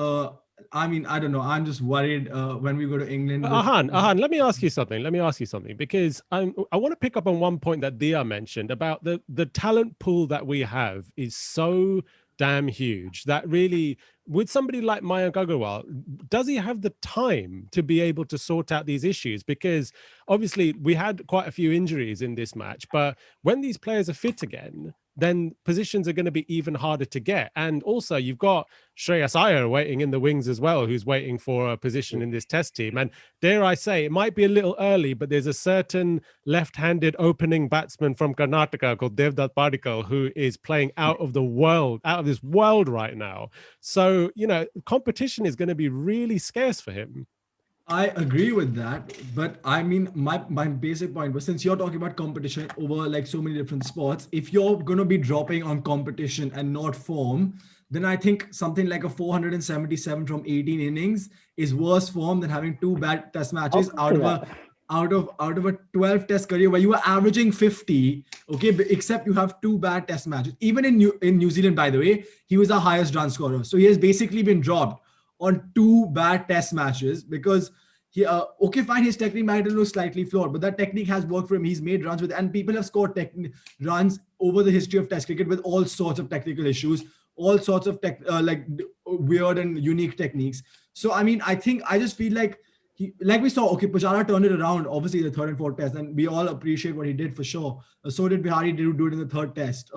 S8: I mean, I don't know. I'm just worried when we go to England.
S1: Ahan, let me ask you something, because I want to pick up on one point that Dia mentioned about the talent pool that we have is so damn huge that really, with somebody like Mayank Agarwal, does he have the time to be able to sort out these issues? Because obviously we had quite a few injuries in this match, but when these players are fit again, then positions are going to be even harder to get. And also you've got Shreyas Iyer waiting in the wings as well, who's waiting for a position in this test team. And dare I say, it might be a little early, but there's a certain left-handed opening batsman from Karnataka called Devdutt Padikkal, who is playing out of this world right now. So, you know, competition is going to be really scarce for him.
S8: I agree with that, but I mean, my basic point was, since you're talking about competition over like so many different sports, if you're going to be dropping on competition and not form, then I think something like a 477 from 18 innings is worse form than having 2 bad test matches out of a 12 test career where you were averaging 50, okay, except you have 2 bad test matches. Even in New Zealand, by the way, he was the highest run scorer. So he has basically been dropped on 2 bad test matches because he, okay, fine, his technique might have looked slightly flawed, but that technique has worked for him. He's made runs with, and people have scored runs over the history of test cricket with all sorts of technical issues, all sorts of like weird and unique techniques. So, I mean, I just feel like like we saw, okay, Pujara turned it around, obviously the third and fourth test, and we all appreciate what he did for sure. So did Bihari do it in the third test,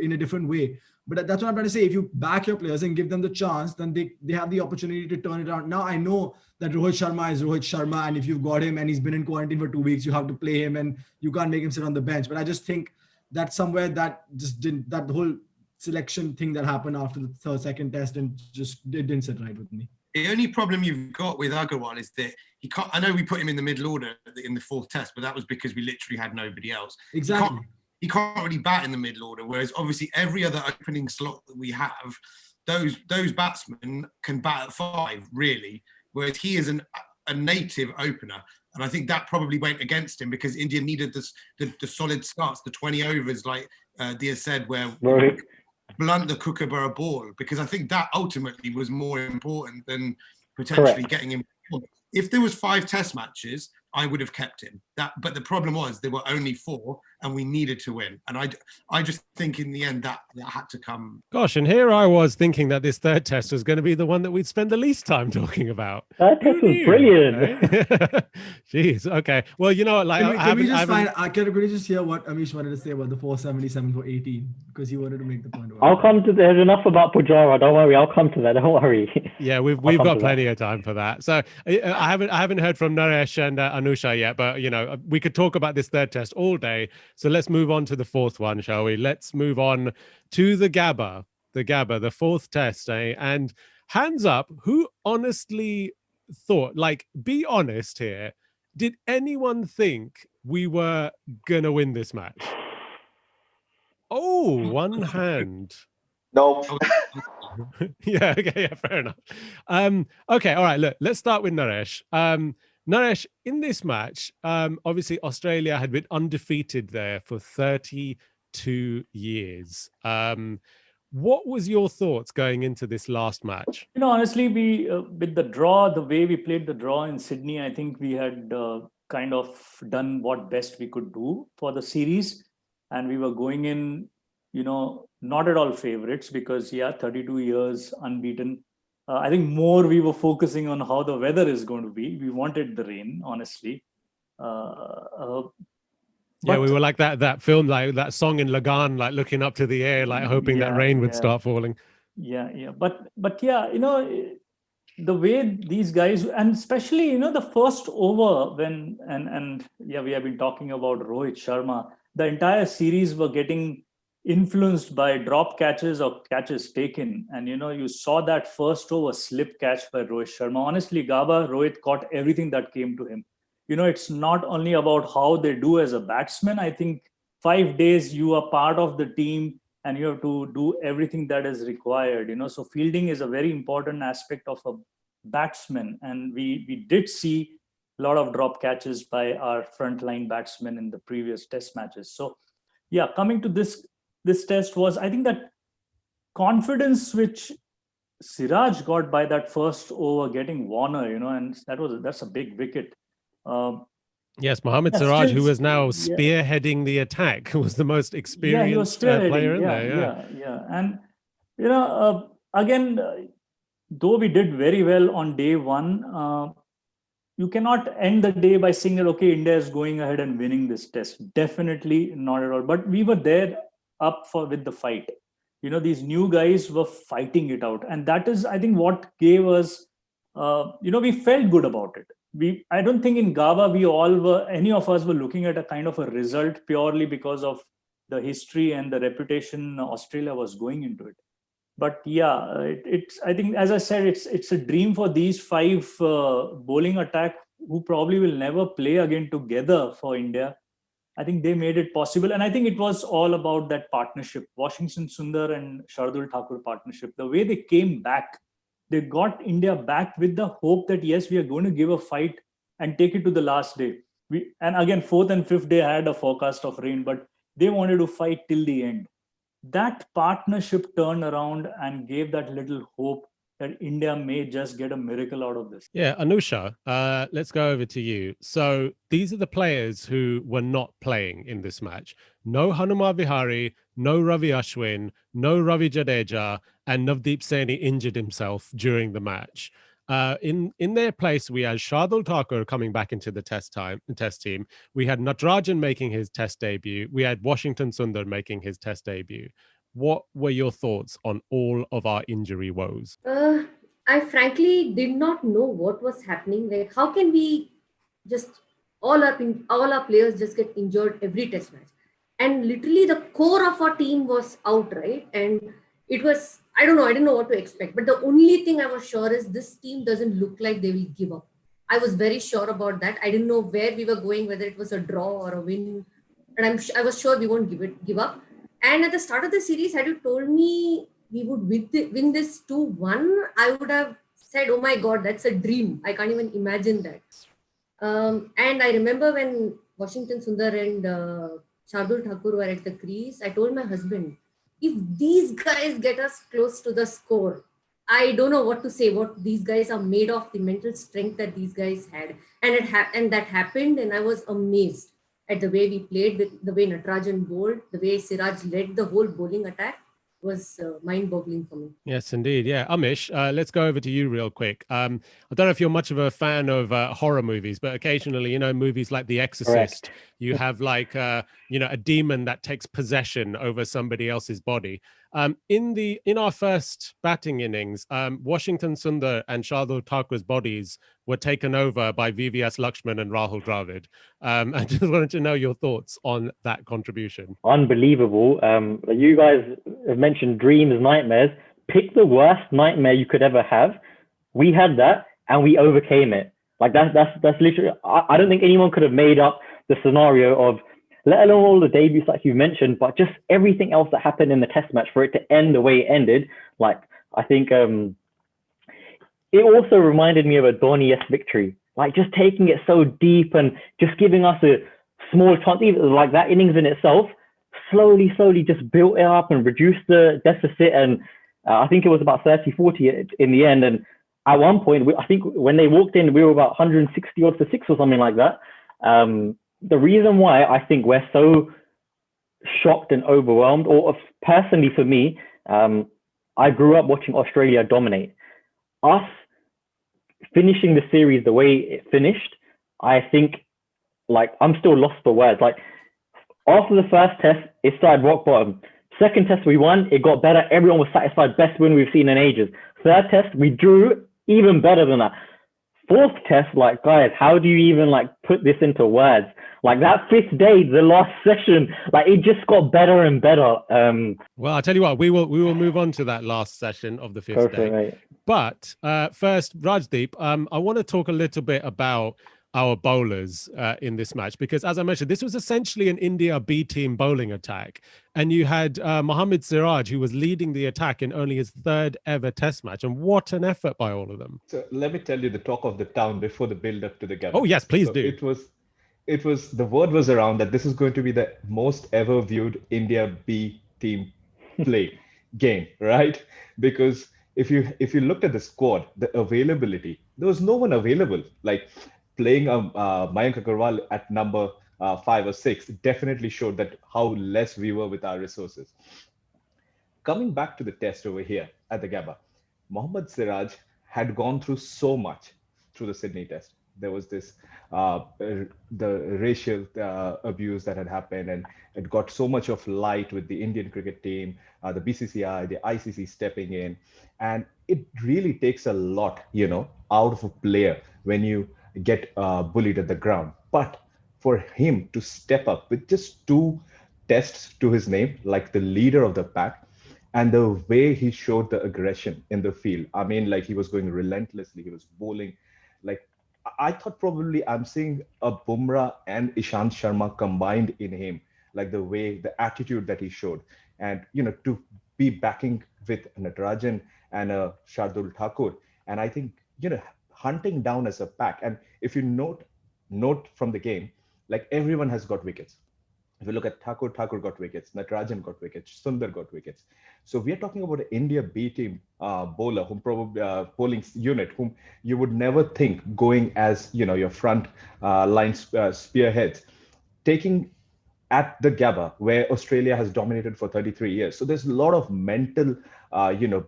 S8: in a different way. But that's what I'm trying to say. If you back your players and give them the chance, then they have the opportunity to turn it around. Now, I know that Rohit Sharma is Rohit Sharma, and if you've got him and he's been in quarantine for 2 weeks, you have to play him and you can't make him sit on the bench. But I just think that somewhere that just didn't, that whole selection thing that happened after the second test, and just it didn't sit right with me.
S4: The only problem you've got with Agarwal is that he can't. I know we put him in the middle order in the fourth test, but that was because we literally had nobody else.
S8: Exactly.
S4: He can't really bat in the middle order, whereas obviously every other opening slot that we have, those batsmen can bat at 5, really, whereas he is a native opener. And I think that probably went against him because India needed the solid starts, the 20 overs, like Dia said, where blunt the Kookaburra ball, because I think that ultimately was more important than potentially getting him. If there was 5 test matches, I would have kept him. But the problem was there were only 4, and we needed to win. And I just think in the end that had to come.
S1: Gosh, and here I was thinking that this third test was going to be the one that we'd spend the least time talking about.
S5: That test was brilliant.
S1: Jeez. Okay. Well, you know what? Like,
S8: can we just hear what Amish wanted to say about the 477 for 18, because he wanted to make the point.
S5: I'll come to. There's enough about Pujara. Don't worry. I'll come to that. Don't worry.
S1: Yeah, we've got plenty of time for that. So I haven't heard from Naresh and Anusha yet, but you know, we could talk about this third test all day. So let's move on to the fourth one, shall we? Let's move on to the Gabba, the fourth test, eh? And hands up, who honestly thought, like, be honest here, did anyone think we were gonna win this match? Oh, one hand.
S2: Nope.
S1: Yeah, okay, yeah, fair enough. Okay, all right, look, let's start with Naresh. Naresh, in this match, obviously Australia had been undefeated there for 32 years. What was your thoughts going into this last match?
S6: You know, honestly, we with the draw, the way we played the draw in Sydney, I think we had kind of done what best we could do for the series. And we were going in, you know, not at all favorites because, 32 years unbeaten. I think more we were focusing on how the weather is going to be. We wanted the rain, honestly.
S1: Yeah, we were like that film, like that song in Lagan, like looking up to the air, like hoping that rain would start falling.
S6: Yeah. But yeah, you know, the way these guys, and especially, you know, the first over when, and we have been talking about Rohit Sharma, the entire series were getting, influenced by drop catches or catches taken. And, you saw that first over slip catch by Rohit Sharma. Honestly, Gaba, Rohit caught everything that came to him. It's not only about how they do as a batsman. I think 5 days you are part of the team and you have to do everything that is required. So fielding is a very important aspect of a batsman. And we did see a lot of drop catches by our frontline batsmen in the previous test matches. So yeah, coming to this test was, I think, that confidence which Siraj got by that first over getting Warner, and that's a big wicket.
S1: Yes, Mohammad Siraj, who is now spearheading the attack, was the most experienced player in there.
S6: Yeah. And, again, though we did very well on day one, you cannot end the day by saying that, okay, India is going ahead and winning this test. Definitely not at all. But we were there with the fight. These new guys were fighting it out. And that is, I think, what gave us, we felt good about it. I don't think in Gaba, any of us were looking at a kind of a result purely because of the history and the reputation Australia was going into it. But yeah, I think, as I said, it's a dream for these 5 bowling attack who probably will never play again together for India. I think they made it possible. And I think it was all about that partnership, Washington Sundar and Shardul Thakur partnership. The way they came back, they got India back with the hope that, yes, we are going to give a fight and take it to the last day. And again, 4th and 5th day had a forecast of rain, but they wanted to fight till the end. That partnership turned around and gave that little hope that India may just get a miracle out of this.
S1: Yeah, Anusha, let's go over to you. So these are the players who were not playing in this match. No Hanuma Vihari, no Ravi Ashwin, no Ravi Jadeja, and Navdeep Saini injured himself during the match. In their place, we had Shardul Thakur coming back into the test team. We had Natarajan making his test debut. We had Washington Sundar making his test debut. What were your thoughts on all of our injury woes?
S9: I frankly did not know what was happening. Like, how can we just all our players just get injured every test match? And literally the core of our team was out, right? And it was, I didn't know what to expect. But the only thing I was sure is this team doesn't look like they will give up. I was very sure about that. I didn't know where we were going, whether it was a draw or a win. And I was sure we won't give up. And at the start of the series, had you told me we would win this 2-1, I would have said, oh my God, that's a dream. I can't even imagine that. And I remember when Washington Sundar and Shardul Thakur were at the crease, I told my husband, if these guys get us close to the score, I don't know what to say, what these guys are made of, the mental strength that these guys had. And that happened, and I was amazed at the way we played, the way Natarajan bowled, the way Siraj led the whole bowling attack was mind-boggling for me.
S1: Yes, indeed. Yeah, Amish, let's go over to you real quick. I don't know if you're much of a fan of horror movies, but occasionally, movies like The Exorcist, you have like, a demon that takes possession over somebody else's body. In our first batting innings, Washington Sundar and Shardul Thakur's bodies were taken over by VVS Lakshman and Rahul Dravid. I just wanted to know your thoughts on that contribution.
S5: Unbelievable. You guys have mentioned dreams, nightmares. Pick the worst nightmare you could ever have. We had that and we overcame it. Like that's literally, I don't think anyone could have made up the scenario of, let alone all the debuts like you mentioned, but just everything else that happened in the test match for it to end the way it ended. Like, I think it also reminded me of a Dhoni-esque victory, like just taking it so deep and just giving us a small chance, even like that innings in itself, slowly just built it up and reduced the deficit. And I think it was about 30-40 in the end. And at one point, I think when they walked in, we were about 160 odd for 6 or something like that. The reason why I think we're so shocked and overwhelmed, or personally for me, I grew up watching Australia dominate. Us finishing the series the way it finished, I think, like, I'm still lost for words. Like, after the first test, it started rock bottom. Second test, we won. It got better. Everyone was satisfied. Best win we've seen in ages. Third test, we drew, even better than that. fourth test, like, guys, how do you even like put this into words? Like that fifth day, the last session, like it just got better and better.
S1: Well, I'll tell you what, we will move on to that last session of the fifth day.
S5: Mate.
S1: But first, Rajdeep, I want to talk a little bit about our bowlers in this match, because as I mentioned, this was essentially an India B team bowling attack. And you had Mohammad Siraj, who was leading the attack in only his third ever test match. And what an effort by all of them.
S3: So let me tell you the talk of the town before the build up to the game.
S1: Oh, yes, please
S3: so
S1: do.
S3: It was the word was around that this is going to be the most ever viewed India B team play game, right? Because if you looked at the squad, the availability, there was no one available. Like playing Mayank Agarwal at number 5 or 6 definitely showed that how less we were with our resources. Coming back to the test over here at the Gabba, Mohammad Siraj had gone through so much through the Sydney test. There was this the racial abuse that had happened, and it got so much of light with the Indian cricket team, the BCCI, the ICC stepping in, and it really takes a lot, out of a player when you get bullied at the ground. But for him to step up with just 2 tests to his name, like the leader of the pack, and the way he showed the aggression in the field, I mean, like he was going relentlessly, he was bowling. Like I thought probably I'm seeing a Bumrah and Ishant Sharma combined in him, like the attitude that he showed. And, to be backing with Natarajan and Shardul Thakur. And I think, hunting down as a pack. And if you note from the game, like everyone has got wickets. If you look at Thakur got wickets, Natarajan got wickets, Sundar got wickets. So we are talking about an India B team bowler, whom probably bowling unit, whom you would never think going as your front line spearheads, taking at the Gabba, where Australia has dominated for 33 years. So there's a lot of mental,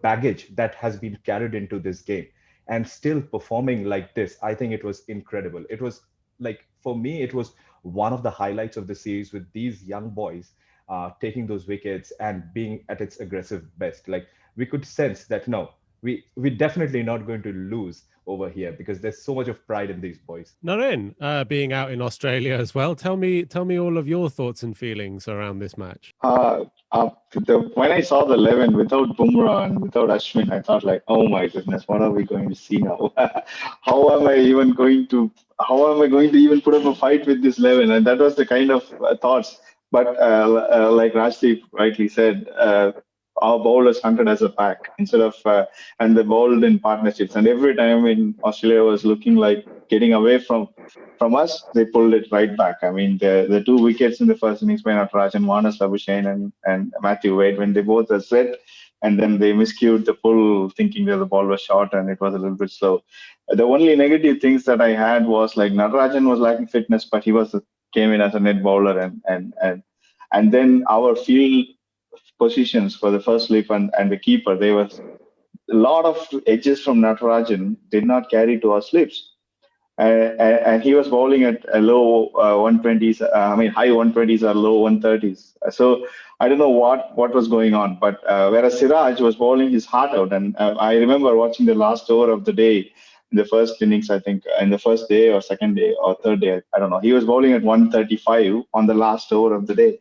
S3: baggage that has been carried into this game, and still performing like this. I think it was incredible. It was like, for me, it was one of the highlights of the series, with these young boys taking those wickets and being at its aggressive best. Like we could sense that, no, we're definitely not going to lose over here, because there's so much of pride in these boys.
S1: Naren, being out in Australia as well, tell me all of your thoughts and feelings around this match.
S2: When I saw the 11 without Bumrah and without Ashwin, I thought like, oh my goodness, what are we going to see now? How am I going to even put up a fight with this 11? And that was the kind of thoughts. But like Rajdeep rightly said, our bowlers hunted as a pack instead of, and they bowled in partnerships. And every time in Australia was looking like getting away from us, they pulled it right back. I mean, the 2 wickets in the first innings by Natarajan, Manas Labuschagne and Matthew Wade, when they both are set, and then they miscued the pull, thinking that the ball was short and it was a little bit slow. The only negative things that I had was like Natarajan was lacking fitness, but he came in as a net bowler, and then our field positions for the first slip and the keeper, there was a lot of edges from Natarajan did not carry to our slips. And he was bowling at a low 120s, high 120s or low 130s. So I don't know what was going on, but whereas Siraj was bowling his heart out. And I remember watching the last over of the day in the first innings, I think, in the first day or second day or third day, I don't know. He was bowling at 135 on the last over of the day.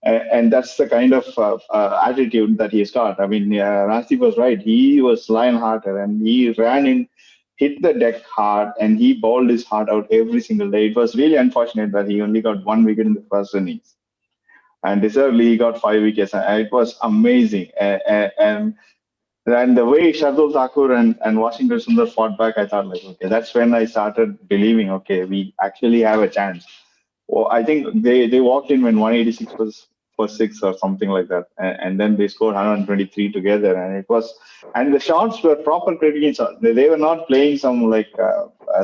S2: And that's the kind of attitude that he's got. I mean, Rajdeep was right. He was lion-hearted, and he ran in, hit the deck hard, and he bowled his heart out every single day. It was really unfortunate that he only got 1 wicket in the first innings. And deservedly, he got 5 wickets. And it was amazing. And the way Shardul Thakur and Washington Sundar fought back, I thought, like, okay, that's when I started believing, okay, we actually have a chance. Well, I think they walked in when 186 was for 6 or something like that, and then they scored 123 together, and the shots were proper cricketing shots. They were not playing some like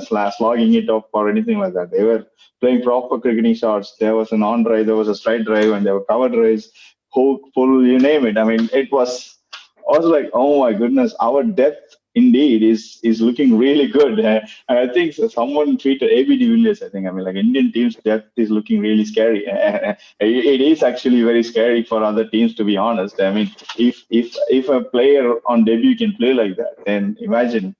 S2: slogging it up or anything like that. They were playing proper cricketing shots. There was an on drive, there was a straight drive, and there were cover drives, hook, pull, you name it. I mean, it was also like, oh my goodness, our depth indeed is looking really good. And I think someone tweeted AB de Villiers, I think, like Indian team's depth is looking really scary. It is actually very scary for other teams, to be honest. I mean, if a player on debut can play like that, then imagine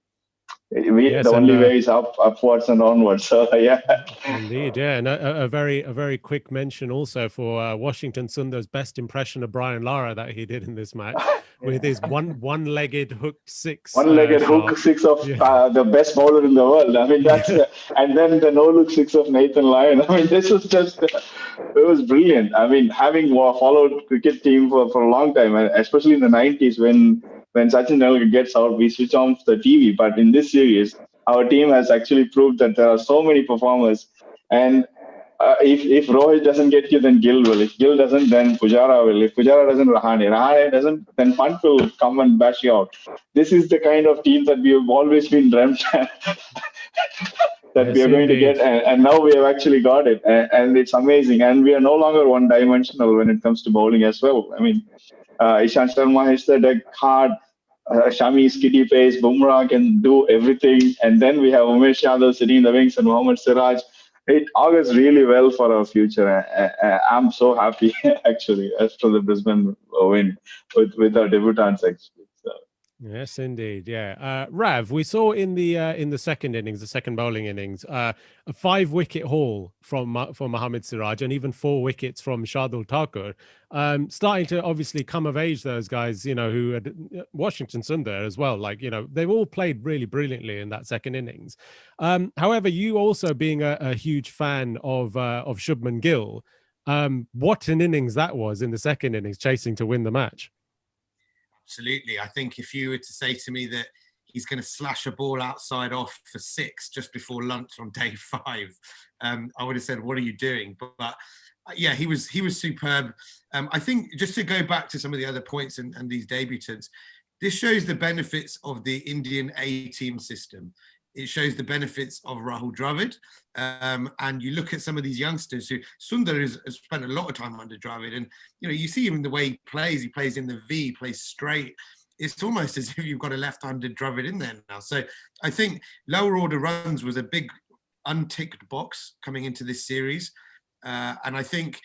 S1: Yes,
S2: the
S1: and,
S2: only way is upwards and onwards. So yeah.
S1: Indeed, yeah, and a very quick mention also for Washington Sundar's best impression of Brian Lara that he did in this match with his one-legged hooked six.
S2: One-legged
S1: shot.
S2: hook six of
S1: Yeah.
S2: the best bowler in the world. I mean, that's and then the no-look six of Nathan Lyon. I mean, this was just it was brilliant. I mean, having followed cricket team for a long time, and especially in the 90s when Sachin Tendulkar gets out, we switch on the TV. But in this series, our team has actually proved that there are so many performers. And if Rohit doesn't get you, then Gill will. If Gill doesn't, then Pujara will. If Pujara doesn't, Rahane doesn't, then Pant will come and bash you out. This is the kind of team that we have always been dreamt that
S1: Yes,
S2: we are going to
S1: indeed.
S2: get, and now we have actually got it, and it's amazing. And we are no longer one-dimensional when it comes to bowling as well. I mean, Ishant Sharma hits the deck hard. Shami's kitty pace, Bumrah can do everything, and then we have Umesh Yadav sitting in the wings and Mohammad Siraj. It augurs really well for our future. I'm so happy actually after the Brisbane win with our debutants actually. So.
S1: Yes, indeed. Yeah, Rav, we saw in the second innings, the second bowling innings, a 5-wicket haul from Mohammad Siraj and even 4 wickets from Shardul Thakur, starting to obviously come of age. Those guys, who had Washington Sundar as well. Like, they've all played really brilliantly in that second innings. However, you also being a huge fan of Shubman Gill, what an innings that was in the second innings, chasing to win the match.
S4: Absolutely. I think if you were to say to me that he's going to slash a ball outside off for 6 just before lunch on day 5, I would have said, what are you doing? But yeah, he was superb. I think just to go back to some of the other points and these debutants, this shows the benefits of the Indian A-team system. It shows the benefits of Rahul Dravid. And you look at some of these youngsters who Sundar has spent a lot of time under Dravid. And, you see even the way he plays in the V, plays straight. It's almost as if you've got a left-handed Dravid in there now. So I think lower order runs was a big unticked box coming into this series. And I think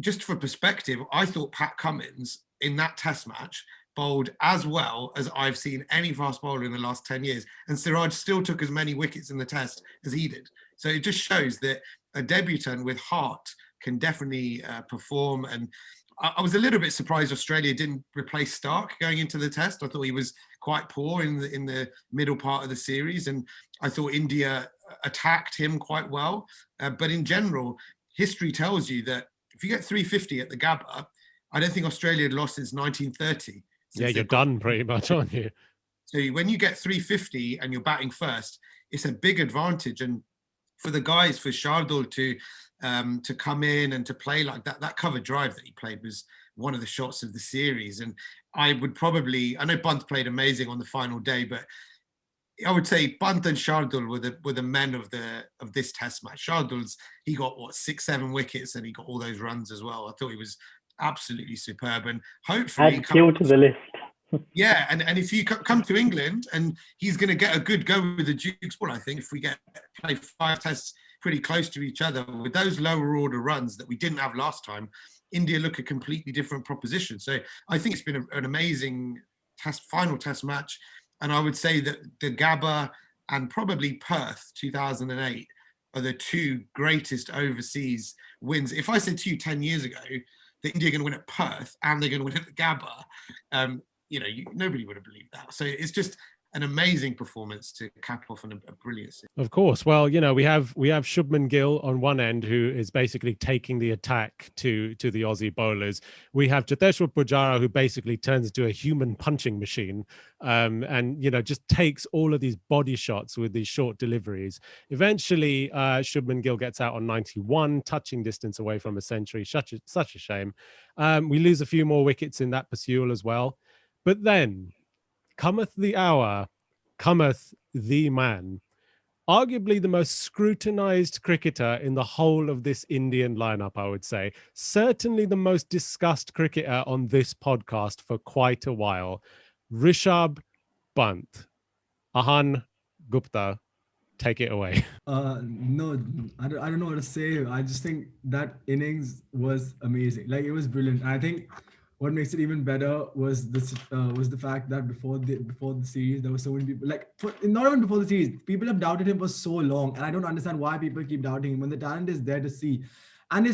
S4: just for perspective, I thought Pat Cummins in that test match bowled as well as I've seen any fast bowler in the last 10 years. And Siraj still took as many wickets in the test as he did. So it just shows that a debutant with heart can definitely perform. And I was a little bit surprised Australia didn't replace Stark going into the test. I thought he was quite poor in the middle part of the series. And I thought India attacked him quite well. But in general, history tells you that if you get 350 at the Gabba, I don't think Australia had lost since 1930.
S1: Yeah, you're done pretty much, aren't you?
S4: So when you get 350 and you're batting first, it's a big advantage. And for the guys, for Shardul to come in and to play like that cover drive that he played was one of the shots of the series. And I know Pant played amazing on the final day, but I would say Pant and Shardul were the men of this test match. He got 6-7 wickets and he got all those runs as well. I thought he was absolutely superb, and hopefully
S5: add Gill to the list.
S4: Yeah, and if you come to England, and he's going to get a good go with the Duke's ball, I think, if we play 5 tests pretty close to each other with those lower order runs that we didn't have last time, India look a completely different proposition. So I think it's been an amazing final test match, and I would say that the Gabba and probably Perth 2008 are the 2 greatest overseas wins. If I said to you 10 years ago that India are going to win at Perth and they're going to win at the Gabba, nobody would have believed that. So it's just an amazing performance to cap off on a brilliant season.
S1: Of course. Well, we have Shubman Gill on one end, who is basically taking the attack to the Aussie bowlers. We have Chadeshwar Pujara, who basically turns into a human punching machine, and just takes all of these body shots with these short deliveries. Eventually, Shubman Gill gets out on 91, touching distance away from a century. Such a shame. We lose a few more wickets in that pursuit as well. But then cometh the hour, cometh the man, arguably the most scrutinized cricketer in the whole of this Indian lineup, I would say. Certainly the most discussed cricketer on this podcast for quite a while. Rishabh Pant. Ahan Gupta, take it away.
S8: No, I don't know what to say. I just think that innings was amazing. Like, it was brilliant. I think what makes it even better was the fact that before the series there were so many people, like not even before the series, people have doubted him for so long, and I don't understand why people keep doubting him when the talent is there to see. And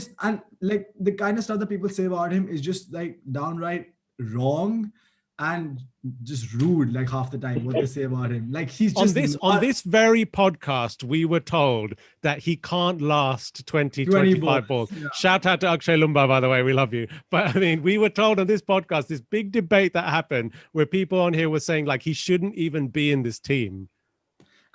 S8: like the kind of stuff that people say about him is just like downright wrong and just rude, like half the time what they say about him. Like he's just
S1: on this very podcast, we were told that he can't last 25 balls.
S8: Yeah.
S1: Shout out to Akshay Lumba, by the way, we love you. But I mean, we were told on this podcast, this big debate that happened where people on here were saying like he shouldn't even be in this team.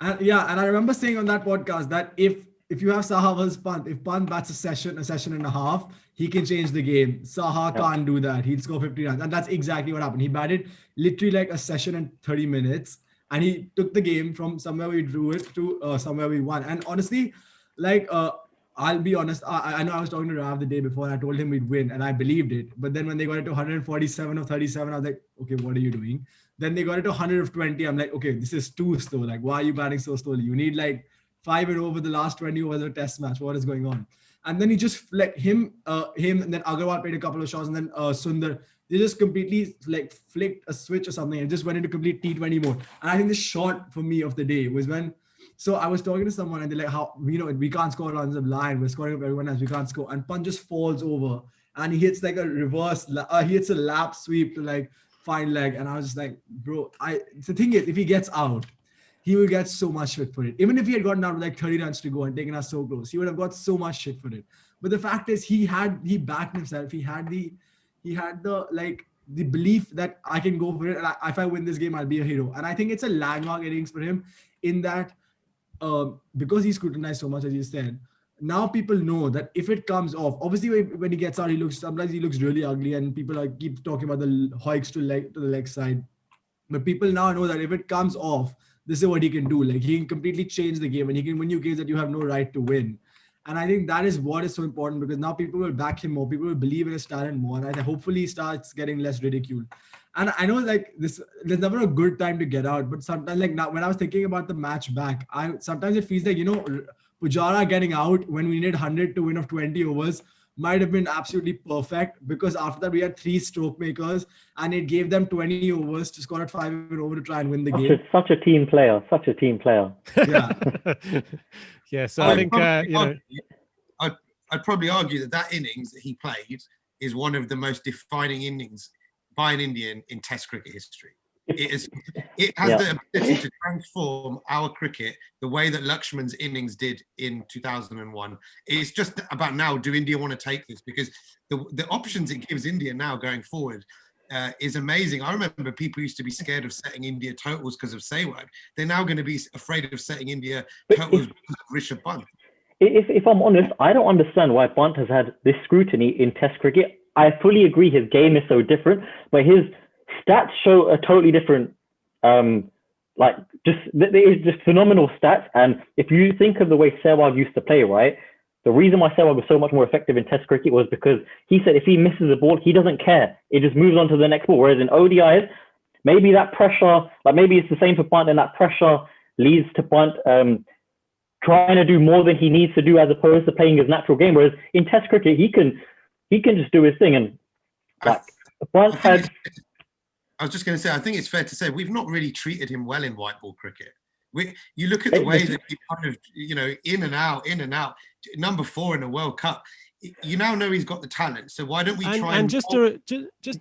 S8: And I remember saying on that podcast that if you have Saha versus Pant, if Pant bats a session and a half, he can change the game. Saha can't do that. He'd score 50 runs. And that's exactly what happened. He batted literally like a session and 30 minutes. And he took the game from somewhere we drew it to somewhere we won. And honestly, like, I'll be honest, I know I was talking to Rav the day before and I told him we'd win and I believed it. But then when they got it to 147 or 37, I was like, okay, what are you doing? Then they got it to 120. I'm like, okay, this is too slow. Like, why are you batting so slowly? You need like 5 and over the last 20 overs of a test match. What is going on? And then he just like him, and then Agarwal played a couple of shots, and then Sundar, they just completely like flicked a switch or something and just went into complete T20 mode. And I think the shot for me of the day was when, so I was talking to someone and they're like, how, we can't score runs of line. We're scoring up everyone else. We can't score. And Pant just falls over and he hits like a reverse, he hits a lap sweep to like fine leg. And I was just like, bro, the thing is, if he gets out, he will get so much shit for it. Even if he had gotten out with like 30 runs to go and taken us so close, he would have got so much shit for it. But the fact is, he backed himself. He had the belief that I can go for it. And if I win this game, I'll be a hero. And I think it's a landmark innings for him in that because he's scrutinized so much, as you said, now people know that if it comes off, obviously when he gets out, sometimes he looks really ugly and people keep talking about the hoiks to the leg side. But people now know that if it comes off, this is what he can do. Like he can completely change the game and he can win you games that you have no right to win. And I think that is what is so important because now people will back him more. People will believe in his talent more. And I think hopefully he starts getting less ridiculed. And I know like there's never a good time to get out, but sometimes like now when I was thinking about the match back, sometimes it feels like, Pujara getting out when we needed 100 to win of 20 overs might have been absolutely perfect because after that we had 3 stroke makers and it gave them 20 overs to score at 5 and over to try and win the game.
S5: Such a team player.
S8: Yeah.
S1: Yeah. So I think,
S4: I'd probably argue that innings that he played is one of the most defining innings by an Indian in Test cricket history. It has the ability to transform our cricket the way that Lakshman's innings did in 2001. It's just about now, do India want to take this? Because the options it gives India now going forward is amazing. I remember people used to be scared of setting India totals because of Sehwag. They're now going to be afraid of setting India totals because of Rishabh Pant.
S5: If I'm honest, I don't understand why Pant has had this scrutiny in Test cricket. I fully agree his game is so different, but his stats show a totally different, it's just phenomenal stats. And if you think of the way Sehwag used to play, right, the reason why Sehwag was so much more effective in Test cricket was because he said if he misses a ball, he doesn't care. It just moves on to the next ball. Whereas in ODIs, maybe that pressure, like maybe it's the same for Pant, and that pressure leads to Pant trying to do more than he needs to do as opposed to playing his natural game. Whereas in Test cricket, he can just do his thing. And like Pant had.
S4: I was just going to say, I think it's fair to say we've not really treated him well in white ball cricket. You look at the way that he kind of, in and out, number 4 in the World Cup. You now know he's got the talent. So why don't we try and
S1: just a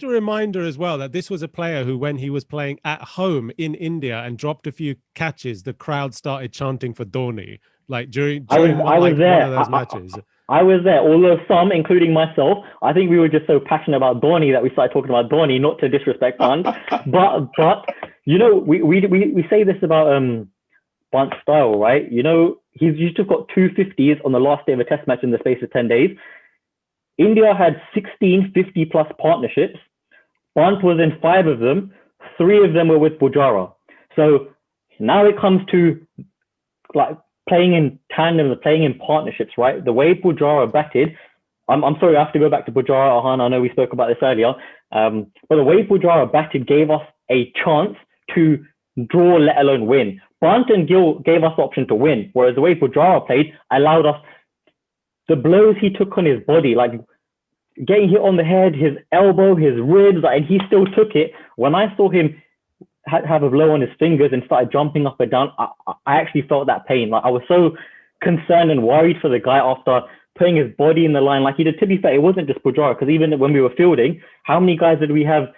S1: reminder as well that this was a player who, when he was playing at home in India and dropped a few catches, the crowd started chanting for Dhoni. Like during
S5: I was there.
S1: One of those matches.
S5: I was there, although some, including myself, I think we were just so passionate about Dhoni that we started talking about Dhoni, not to disrespect Pant. but we say this about Pant's style, right? He's used to have got 2 50s on the last day of a test match in the space of 10 days. India had 16 50-plus partnerships. Pant was in 5 of them. 3 of them were with Pujara. So now it comes to like playing in tandem, playing in partnerships, right? The way Pujara batted, I'm sorry, I have to go back to Pujara, Ahan. I know we spoke about this earlier. But the way Pujara batted gave us a chance to draw, let alone win. Pant and Gill gave us the option to win, whereas the way Pujara played allowed us, the blows he took on his body, like getting hit on the head, his elbow, his ribs, and he still took it. When I saw him have a blow on his fingers and started jumping up and down, I actually felt that pain. Like, I was so concerned and worried for the guy after putting his body in the line like he did. To be fair, it wasn't just Pujara, because even when we were fielding, how many guys did we have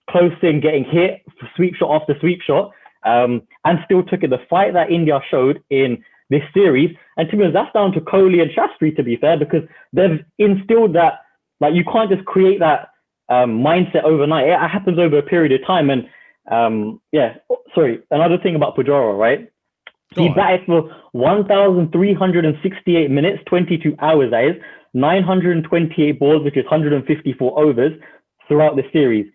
S5: close in getting hit, sweep shot after sweep shot, and still took it. The fight that India showed in this series, and to be honest, that's down to Kohli and Shastri, to be fair, because they've instilled that, like, you can't just create that mindset overnight. It happens over a period of time. And another thing about Pujara, right? He batted for 1,368 minutes, 22 hours, that is, 928 balls, which is 154 overs throughout the series.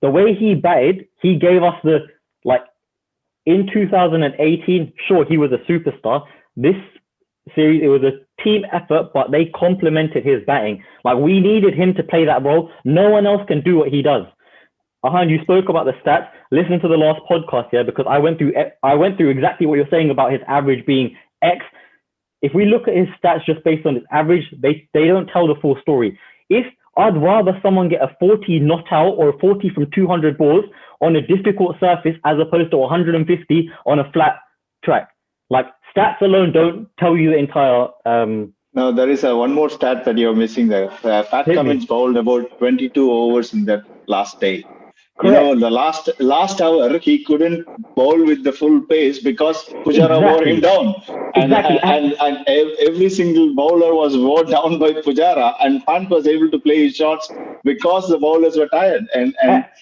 S5: The way he batted, he gave us in 2018, sure, he was a superstar. This series, it was a team effort, but they complemented his batting. Like, we needed him to play that role. No one else can do what he does. Ahan, you spoke about the stats. Listen to the last podcast, because I went through exactly what you're saying about his average being X. If we look at his stats just based on his average, they don't tell the full story. I'd rather someone get a 40 not out or a 40 from 200 balls on a difficult surface as opposed to 150 on a flat track. Like, stats alone don't tell you the entire.
S2: No, there is one more stat that you're missing there. Pat Cummins bowled about 22 overs in that last day.
S5: Correct.
S2: The last hour, he couldn't bowl with the full pace because Pujara wore him down. And every single bowler was worn down by Pujara, and Pant was able to play his shots because the bowlers were tired. And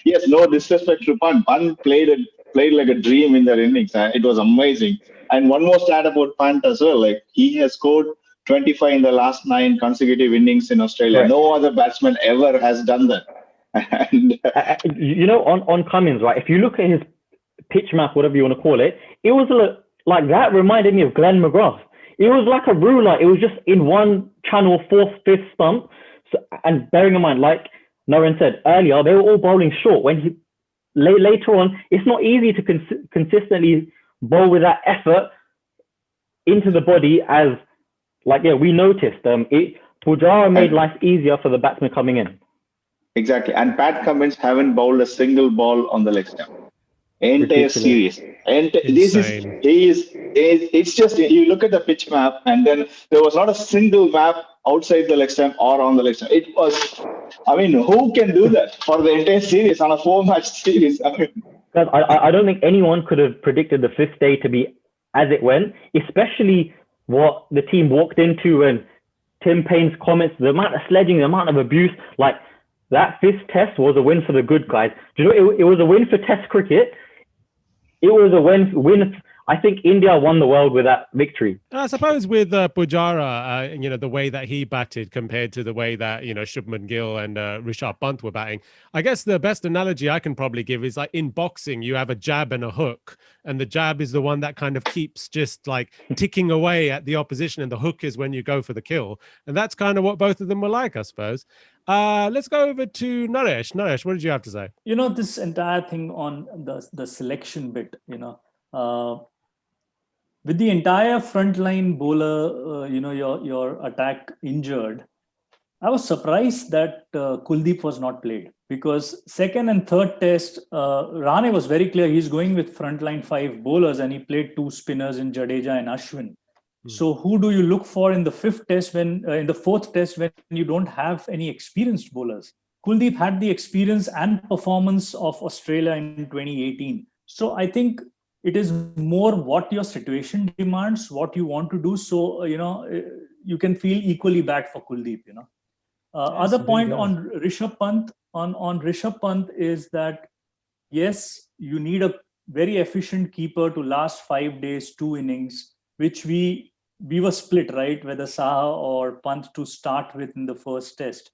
S2: yes, no disrespect to Pant. Pant played like a dream in their innings. It was amazing. And one more stat about Pant as well. Like, he has scored 25 in the last 9 consecutive innings in Australia. Right. No other batsman ever has done that. And
S5: on Cummins, right? If you look at his pitch map, whatever you want to call it, it was like that reminded me of Glenn McGrath. It was like a ruler. It was just in one channel, 4th, 5th stump. So, and bearing in mind, like Naren said earlier, they were all bowling short. When he later on, it's not easy to consistently bowl with that effort into the body. As we noticed, Pujara made life easier for the batsman coming in.
S2: Exactly. And Pat Cummins haven't bowled a single ball on the leg stump. Entire series. And it's just, you look at the pitch map, and then there was not a single map outside the leg stump or on the leg stump. It was, who can do that for the entire series on a 4-match series?
S5: I don't think anyone could have predicted the 5th day to be as it went, especially what the team walked into, and Tim Payne's comments, the amount of sledging, the amount of abuse. Like, that 5th test was a win for the good guys. Do you know, it was a win for Test cricket. It was a win. I think India won the world with that victory.
S1: I suppose with Pujara, the way that he batted compared to the way that, Shubman Gill and Rishabh Pant were batting. I guess the best analogy I can probably give is like in boxing, you have a jab and a hook, and the jab is the one that kind of keeps just like ticking away at the opposition, and the hook is when you go for the kill. And that's kind of what both of them were like, I suppose. Let's go over to Naresh. Naresh, what did you have to say?
S6: This entire thing on the selection bit, with the entire frontline bowler, your attack injured, I was surprised that Kuldeep was not played, because 2nd and 3rd test, Rahane was very clear he's going with frontline 5 bowlers, and he played 2 spinners in Jadeja and Ashwin. So who do you look for in the 5th test in the 4th test when you don't have any experienced bowlers? Kuldeep had the experience and performance of Australia in 2018. So I think it is more what your situation demands, what you want to do. So, you can feel equally bad for Kuldeep, Other point on Rishabh Pant, on Rishabh Pant is that, yes, you need a very efficient keeper to last 5 days, 2 innings, which we were split, right? Whether Saha or Pant to start with in the 1st test.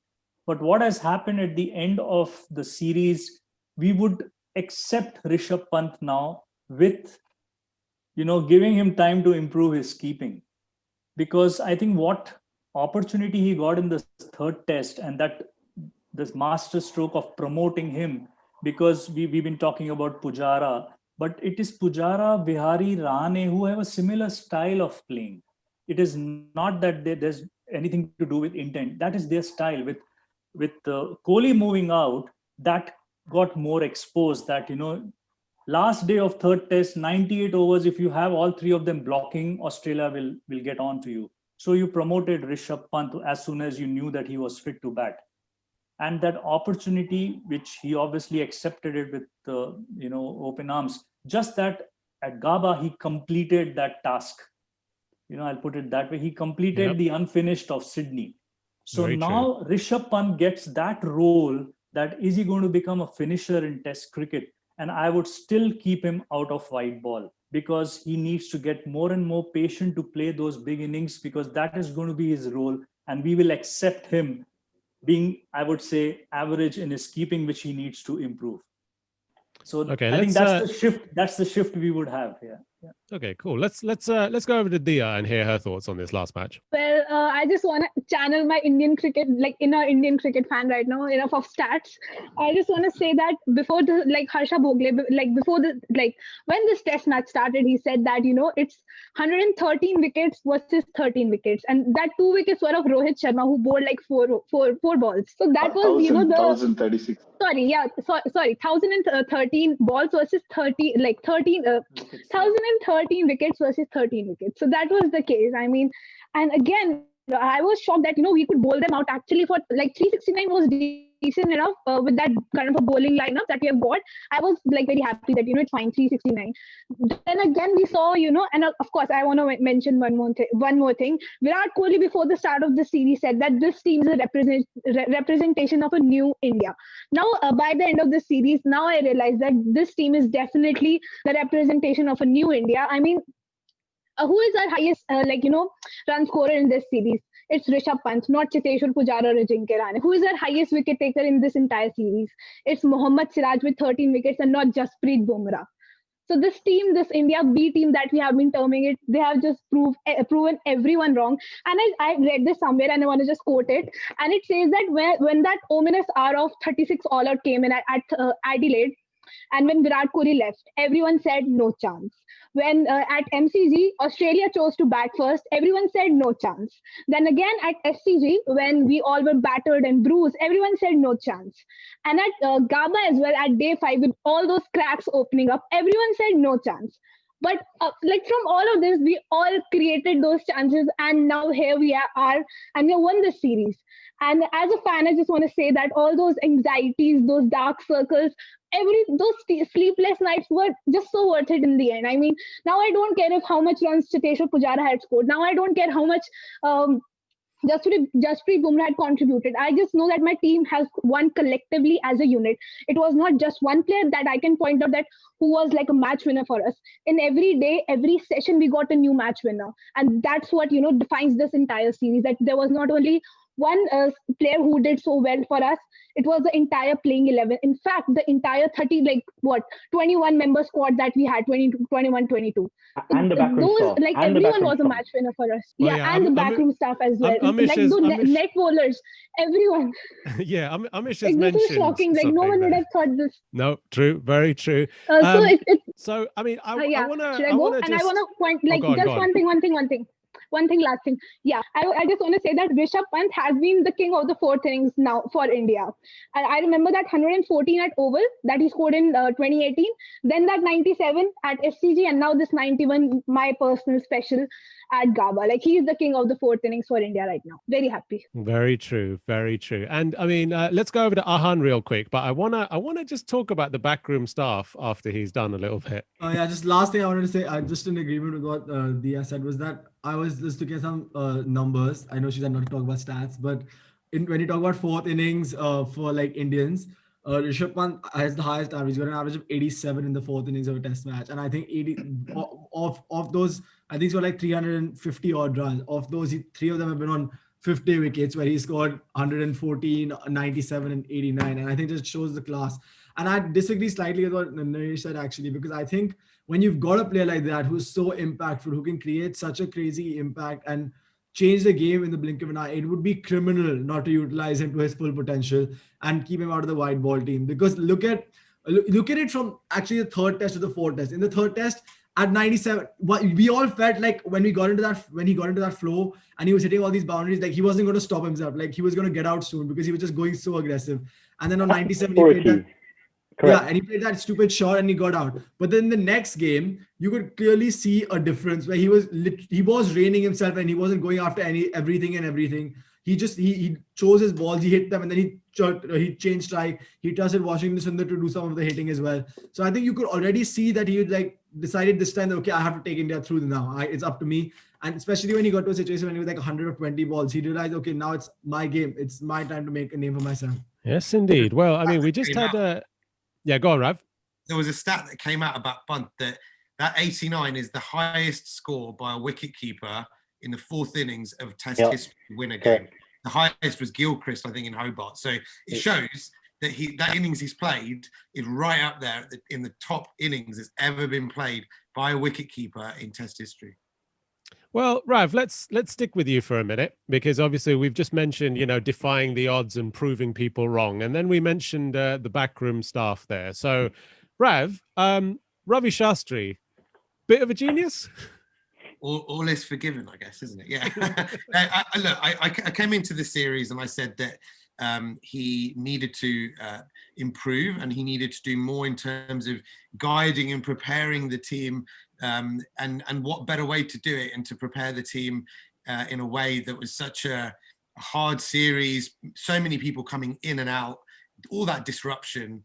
S6: But what has happened at the end of the series, we would accept Rishabh Pant now with, giving him time to improve his keeping. Because I think what opportunity he got in the 3rd test, and that this master stroke of promoting him, because we've been talking about Pujara, but it is Pujara, Vihari, Rahane who have a similar style of playing. It is not that there's anything to do with intent. That is their style. With with Kohli moving out, that got more exposed. That last day of third test, 98 overs. If you have all three of them blocking, Australia will get on to you. So you promoted Rishabh Pant as soon as you knew that he was fit to bat. And that opportunity, which he obviously accepted it with open arms, just that at Gaba, he completed that task. I'll put it that way. He completed the unfinished of Sydney. So
S1: Very
S6: now Rishabh Pant gets that role, that is he going to become a finisher in Test cricket? And I would still keep him out of white ball, because he needs to get more and more patient to play those big innings, because that is going to be his role. And we will accept him being, I would say, average in his keeping, which he needs to improve. So I think that's the shift. That's the shift we would have here. Yeah.
S1: Okay, cool. Let's go over to Dia and hear her thoughts on this last match.
S7: Well, I just want to channel my Indian cricket, like inner Indian cricket fan right now, enough of stats. I just want to say that before Harsha Bhogle, when this test match started, he said that, it's 113 wickets versus 13 wickets. And that 2 wickets were of Rohit Sharma, who bowled like four balls. So that was,
S2: 1,036.
S7: Sorry, 1,013 balls versus 1,013 wickets versus 13 wickets. So that was the case. I mean, and again, I was shocked that, we could bowl them out actually for 369 was decent enough with that kind of a bowling lineup that we have got. I was very happy that, it's fine, 369. Then again, we saw, and of course, I want to mention one more thing. Virat Kohli, before the start of the series, said that this team is a representation of a new India. Now, by the end of the series, now I realize that this team is definitely the representation of a new India. I mean, who is our highest, run scorer in this series? It's Rishabh Pant, not Chadeshwar Pujara or Ajinkyo Rahani. Who is our highest wicket taker in this entire series? It's Mohammad Siraj with 13 wickets and not Jasprit Bumrah. So this team, this India B team that we have been terming it, they have just proven everyone wrong. And I read this somewhere and I want to just quote it. And it says that when that ominous hour of 36 all-out came in at Adelaide, and when Virat Kohli left, everyone said no chance. When at MCG, Australia chose to bat first, everyone said no chance. Then again at SCG, when we all were battered and bruised, everyone said no chance. And at Gaba as well, at day 5, with all those cracks opening up, everyone said no chance. But from all of this, we all created those chances, and now here we are, and we won this series. And as a fan, I just want to say that all those anxieties, those dark circles, those sleepless nights were just so worth it in the end. I mean, now I don't care how much runs Chadeshwar Pujara had scored. Now I don't care how much Jasprit Bumrah had contributed. I just know that my team has won collectively as a unit. It was not just one player that I can point out that who was like a match winner for us. In every day, every session, we got a new match winner. And that's what, defines this entire series, that there was not only one player who did so well for us. It was the entire playing 11. In fact, the entire 21 member squad that we had, 21, 22.
S5: And the backroom staff.
S7: Everyone was a match winner for us. And the backroom staff as well. Net bowlers, everyone.
S1: Yeah, Amish has mentioned.
S7: This is shocking. No one would have thought this.
S1: No, true, very true.
S7: So I mean, I want to.
S1: Should I go?
S7: And I want to point one thing, last thing. Yeah, I just want to say that Rishabh Pant has been the king of the fourth innings now for India. I remember that 114 at Oval that he scored in 2018, then that 97 at SCG, and now this 91, my personal special at Gaba. He is the king of the fourth innings for India right now. Very happy.
S1: Very true, very true. And I mean, let's go over to Ahan real quick, but I wanna just talk about the backroom staff after he's done a little bit.
S8: Just last thing I wanted to say, I'm just in agreement with what Dia said, was that I was just looking at some numbers. I know she said not to talk about stats, but when you talk about fourth innings for Indians, Rishabh Pant has the highest average. He's got an average of 87 in the fourth innings of a test match. And I think 80 of those, I think he's got 350 odd runs. Of those, 3 of them have been on 50 wickets, where he scored 114, 97 and 89. And I think just shows the class. And I disagree slightly with what Naresh said, actually, because I think when you've got a player like that who's so impactful, who can create such a crazy impact and change the game in the blink of an eye, it would be criminal not to utilize him to his full potential and keep him out of the white ball team. Because look at it from actually the third test to the fourth test. In the third test, at 97, we all felt like when he got into that flow and he was hitting all these boundaries, like he wasn't going to stop himself. Like he was going to get out soon because he was just going so aggressive. And then on 97, he played that.
S5: Correct.
S8: Yeah, and he played that stupid shot and he got out. But then the next game, you could clearly see a difference where he was reining himself and he wasn't going after everything. He chose his balls, he hit them, and then he changed strike. He trusted Washington Sundar to do some of the hitting as well. So I think you could already see that he like decided this time that, okay, I have to take India through now. It's up to me. And especially when he got to a situation when he was like 120 balls, he realized, okay, now it's my game. It's my time to make a name for myself.
S1: Yes, indeed. Well, I mean, we just had yeah, go on, Rav.
S4: There was a stat that came out about Bunt that 89 is the highest score by a wicketkeeper in the fourth innings of Test history to win a game. The highest was Gilchrist, I think, in Hobart. So it shows that that innings he's played is right up there in the top innings that's ever been played by a wicketkeeper in Test history.
S1: Well, Rav, let's stick with you for a minute, because obviously we've just mentioned, defying the odds and proving people wrong. And then we mentioned the backroom staff there. So, Rav, Ravi Shastri, bit of a genius?
S4: All is forgiven, I guess, isn't it? Yeah. I came into the series and I said that he needed to improve and he needed to do more in terms of guiding and preparing the team, and what better way to do it and to prepare the team in a way that was such a hard series, so many people coming in and out, all that disruption,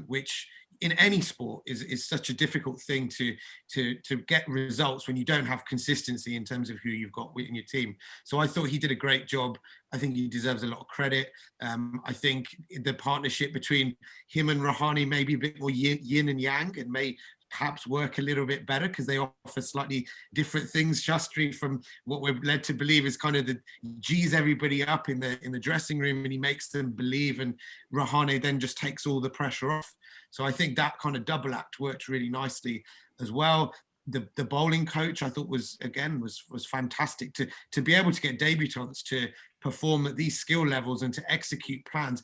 S4: which in any sport is such a difficult thing to get results when you don't have consistency in terms of who you've got in your team. So I thought he did a great job. I think he deserves a lot of credit. I think the partnership between him and Rouhani may be a bit more yin and yang and may perhaps work a little bit better because they offer slightly different things. Shastri, from what we're led to believe, is kind of the G's everybody up in the dressing room and he makes them believe, and Rouhani then just takes all the pressure off. So I think that kind of double act worked really nicely as well. The bowling coach, I thought, was fantastic to be able to get debutants to perform at these skill levels and to execute plans.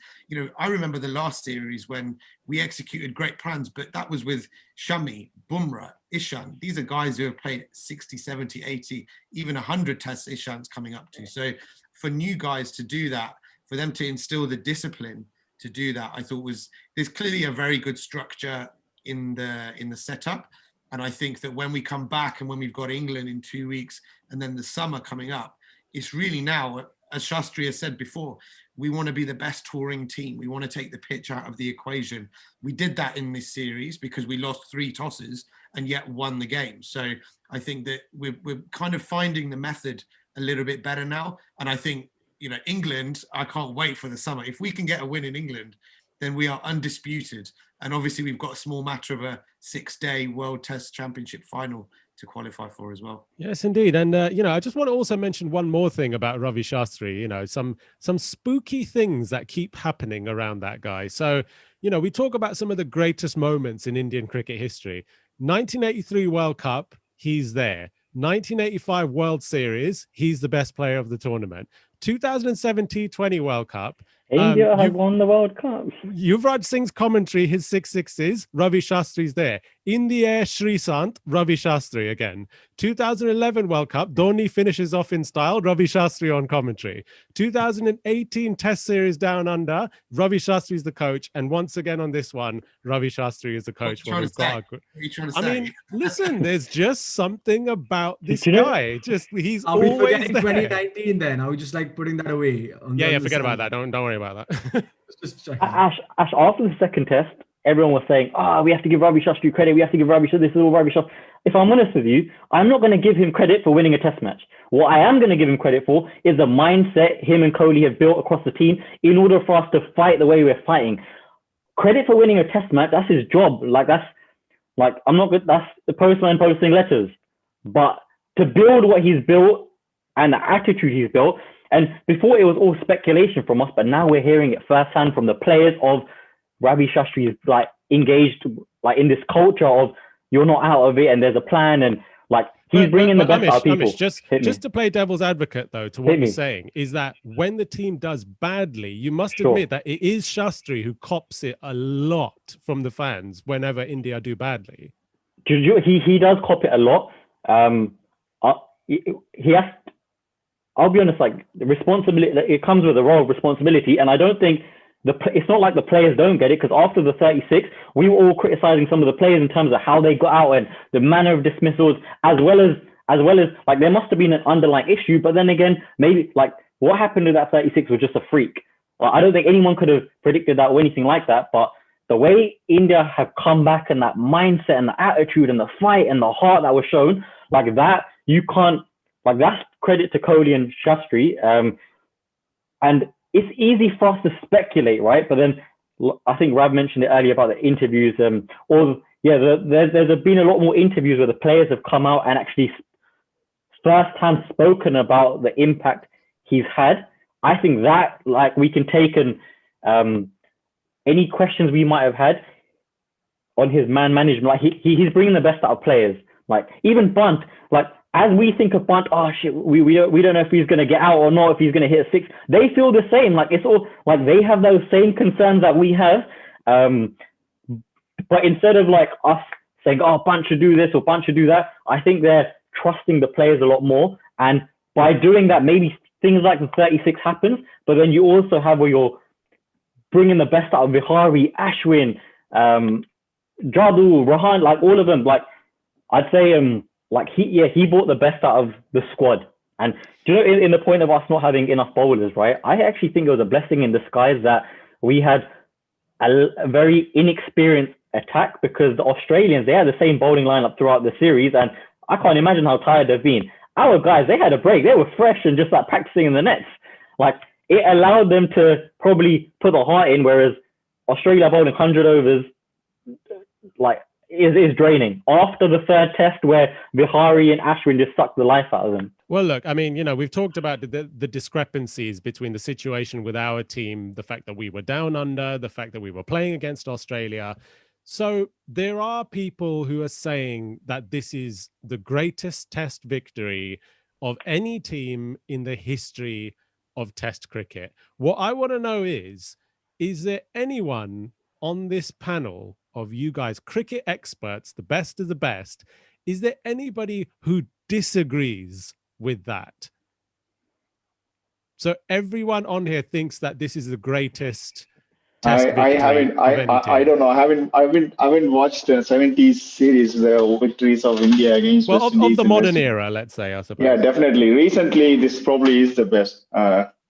S4: I remember the last series when we executed great plans, but that was with Shami, Bumrah, Ishan. These are guys who have played 60, 70, 80, even 100 tests Ishan's coming up to. So for new guys to do that, for them to instill the discipline to do that, I thought there's clearly a very good structure in the setup. And I think that when we come back and when we've got England in 2 weeks and then the summer coming up, it's really now, as Shastri has said before, we want to be the best touring team. We want to take the pitch out of the equation. We did that in this series because we lost 3 tosses and yet won the game. So I think that we're kind of finding the method a little bit better now. And I think, England, I can't wait for the summer. If we can get a win in England, then we are undisputed. And obviously we've got a small matter of a 6-day World Test Championship final to qualify for as well.
S1: Yes, indeed. And, I just want to also mention one more thing about Ravi Shastri, some spooky things that keep happening around that guy. So, we talk about some of the greatest moments in Indian cricket history. 1983 World Cup, he's there. 1985 World Series, he's the best player of the tournament. 2007 T20 World Cup.
S5: India has won the World Cup.
S1: Yuvraj Singh's commentary, his 6 sixes, Ravi Shastri's there. In the air, Srisant, Ravi Shastri again. 2011 World Cup, Dhoni finishes off in style, Ravi Shastri on commentary. 2018 Test Series Down Under, Ravi Shastri's the coach. And once again on this one, Ravi Shastri is the coach.
S4: What are you trying to say?
S1: I mean, listen, there's just something about this guy. He's
S8: Are we
S1: always
S8: forgetting
S1: there.
S8: 2019 then? Are we just like putting that away?
S1: Yeah, forget about that. Don't worry about that.
S8: Just checking.
S5: Ash, after the second test, everyone was saying, we have to give Ravi Shastri credit. We have to give Ravi Shastri. This is all Ravi Shastri. If I'm honest with you, I'm not going to give him credit for winning a test match. What I am going to give him credit for is the mindset him and Kohli have built across the team in order for us to fight the way we're fighting. Credit for winning a test match, that's his job. That's the postman posting letters. But to build what he's built and the attitude he's built, and before it was all speculation from us, but now we're hearing it firsthand from the players of Ravi Shastri is engaged in this culture of you're not out of it and there's a plan, and he's bringing the best out of people.
S1: Just to play devil's advocate though, to what you're saying is that when the team does badly, you must admit that it is Shastri who cops it a lot from the fans whenever India do badly.
S5: he does cop it a lot. He has. I'll be honest, like the responsibility, it comes with a role of responsibility, and I don't think it's not like the players don't get it, because after the 36, we were all criticizing some of the players in terms of how they got out and the manner of dismissals, as well as like there must have been an underlying issue. But then again, maybe like what happened to that 36 was just a freak. I don't think anyone could have predicted that or anything like that. But the way India have come back, and that mindset and the attitude and the fight and the heart that was shown, like that, you can't, like that's credit to Kohli and Shastri. And it's easy for us to speculate, right? But then I think Rav mentioned it earlier about the interviews. There's been a lot more interviews where the players have come out and actually firsthand spoken about the impact he's had. I think that, like, we can take any questions we might have had on his man management. Like he's bringing the best out of players. Like even Bunt, like as we think of Bunt, oh shit, we don't know if he's going to get out or not, if he's going to hit a six. They feel the same. Like it's all like they have those same concerns that we have. But instead of like us saying, oh, Bunt should do this or Bunt should do that, I think they're trusting the players a lot more. And by doing that, maybe things like the 36 happens, but then you also have where you're bringing the best out of Vihari, Ashwin, Jadoo, Rouhani, like all of them. Like I'd say, like he brought the best out of the squad. And do you know, in the point of us not having enough bowlers, right? I actually think it was a blessing in disguise that we had a very inexperienced attack, because the Australians, they had the same bowling lineup throughout the series, and I can't imagine how tired they've been. Our guys, they had a break. They were fresh and just like practicing in the nets. Like it allowed them to probably put the heart in, whereas Australia bowling 100 overs, like is draining after the third test where Vihari and Ashwin just sucked the life out of them.
S1: Well, look, I mean, you know, we've talked about the discrepancies between the situation with our team, the fact that we were down under, the fact that we were playing against Australia. So there are people who are saying that this is the greatest test victory of any team in the history of test cricket. What I want to know is there anyone on this panel of you guys, cricket experts, the best of the best, is there anybody who disagrees with that? So everyone on here thinks that this is the greatest test victory.
S2: I don't know. I haven't watched the 70s series, the victories of India against West Indies
S1: of the modern era, let's say, I suppose.
S2: Yeah, definitely. Recently, this probably is the best.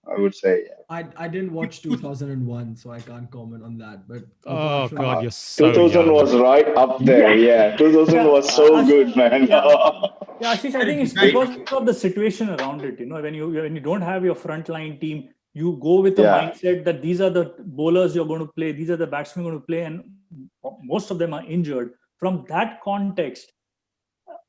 S2: I would say.
S8: I didn't watch 2001, so I can't comment on that. But
S1: oh god, you're so
S2: 2000
S1: young.
S2: was right up there. Yeah, 2000 was so good, man.
S6: Yeah, Ashish, I think it's because of the situation around it. You know, when you don't have your frontline team, you go with the mindset that these are the bowlers you're going to play, these are the batsmen going to play, and most of them are injured. From that context,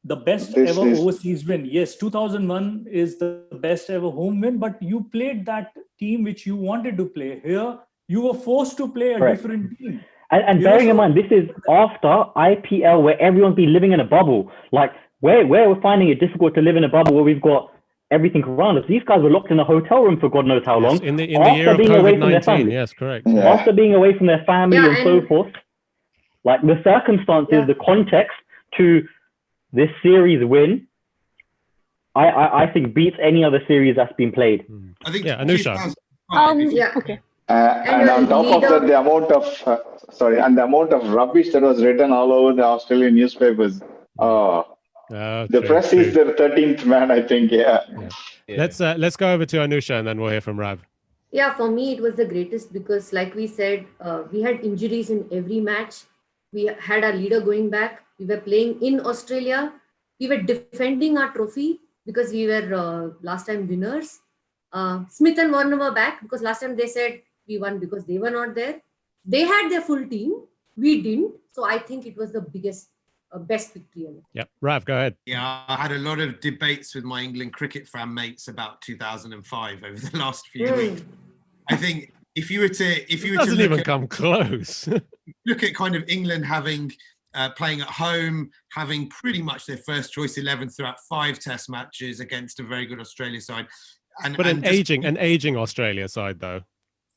S6: the best ever overseas win. Yes, 2001 is the best ever home win, but you played that team which you wanted to play. Here, you were forced to play a different team.
S5: And bearing in mind, this is after IPL, where everyone's been living in a bubble. Like, where we're finding it difficult to live in a bubble where we've got everything around us. These guys were locked in a hotel room for God knows how long.
S1: In the year of COVID-19, yes, correct.
S5: Yeah. After being away from their family and so forth. Like, the circumstances, the context to this series win, I think beats any other series that's been played.
S4: I think
S1: Anusha.
S7: Okay.
S2: And on top of that, the amount of rubbish that was written all over the Australian newspapers. The press is the 13th man, I think. Yeah.
S1: Let's go over to Anusha and then we'll hear from Rav.
S9: Yeah, for me it was the greatest because, like we said, we had injuries in every match. We had our leader going back. We were playing in Australia. We were defending our trophy because we were last time winners. Smith and Warner were back because last time they said we won because they were not there. They had their full team. We didn't. So I think it was the best victory ever.
S1: Yep. Rav, go ahead.
S4: Yeah, I had a lot of debates with my England cricket fan mates about 2005 over the last few weeks. I think if you were to
S1: come close.
S4: Look at kind of England having playing at home, having pretty much their first choice 11 throughout 5 test matches against a very good Australia side.
S1: But an aging Australia side though.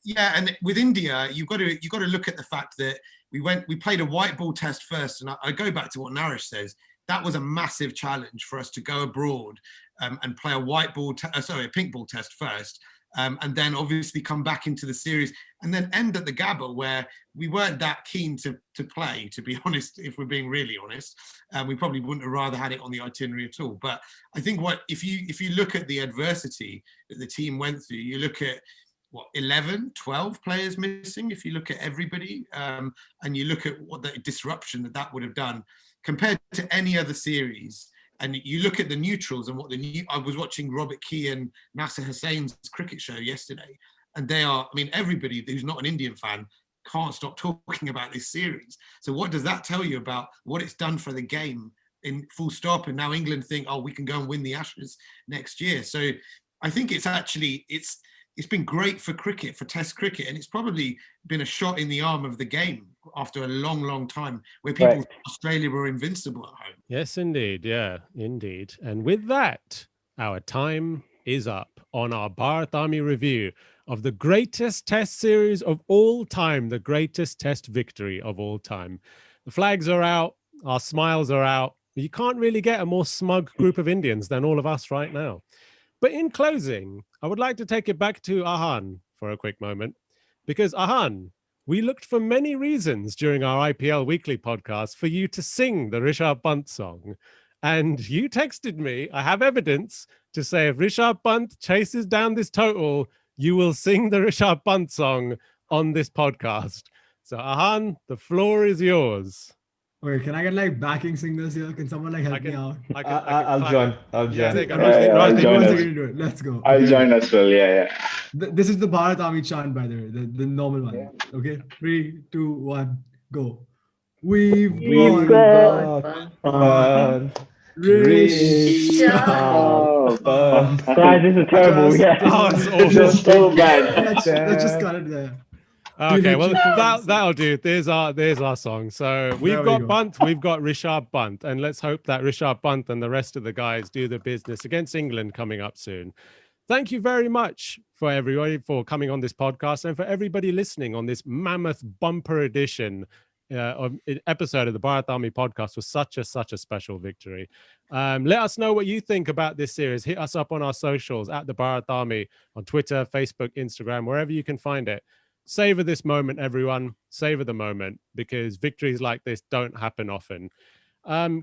S4: Yeah, and with India, you've got to look at the fact that we played a white ball test first, and I go back to what Naresh says. That was a massive challenge for us to go abroad and play a pink ball test first, and then obviously come back into the series and then end at the Gabba, where we weren't that keen to play, to be honest, if we're being really honest. We probably wouldn't have rather had it on the itinerary at all. But I think if you look at the adversity that the team went through, you look at 11, 12 players missing, if you look at everybody, and you look at what the disruption that would have done compared to any other series. And you look at the neutrals and what I was watching Robert Key and Nasser Hussain's cricket show yesterday, and everybody who's not an Indian fan can't stop talking about this series. So what does that tell you about what it's done for the game in full stop? And now England think, oh, we can go and win the Ashes next year. So I think it's been great for cricket, for Test cricket, and it's probably been a shot in the arm of the game after a long, long time where people in Australia were invincible at home.
S1: Yes, indeed. Yeah, indeed. And with that, our time is up on our Bharat Army review of the greatest Test series of all time, the greatest Test victory of all time. The flags are out, our smiles are out. You can't really get a more smug group of Indians than all of us right now. But in closing, I would like to take it back to Ahan for a quick moment, because Ahan, we looked for many reasons during our IPL Weekly podcast for you to sing the Rishabh Pant song. And you texted me, I have evidence to say if Rishabh Pant chases down this total, you will sing the Rishabh Pant song on this podcast. So Ahan, the floor is yours.
S8: Okay, can I get backing singers here? Can someone help me out?
S3: I'll join.
S1: Yeah,
S8: Let's go.
S2: I'll join as well. Yeah.
S8: This is the Bharat Army chant, by the way, the normal one. Okay, 3, 2, 1, go. We've got
S5: Rishabh. Guys, this is terrible.
S2: This is so bad.
S8: Let's just cut it there.
S1: Okay, well that'll do. There's our song. So we've got Pant, we've got Rishabh Pant, and let's hope that Rishabh Pant and the rest of the guys do the business against England coming up soon. Thank you very much for everybody for coming on this podcast, and for everybody listening on this mammoth bumper edition episode of the Bharat Army podcast was such a special victory. Let us know what you think about this series. Hit us up on our socials at the Bharat Army on Twitter, Facebook, Instagram, wherever you can find it. Savor this moment, everyone. Savor the moment, because victories like this don't happen often.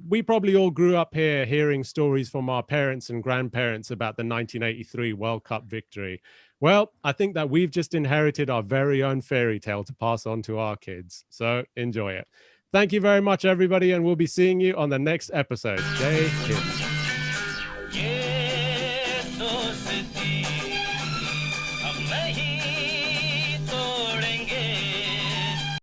S1: We probably all grew up here hearing stories from our parents and grandparents about the 1983 World Cup victory. Well, I think that we've just inherited our very own fairy tale to pass on to our kids. So enjoy it. Thank you very much, everybody, and we'll be seeing you on the next episode. Jai Hind.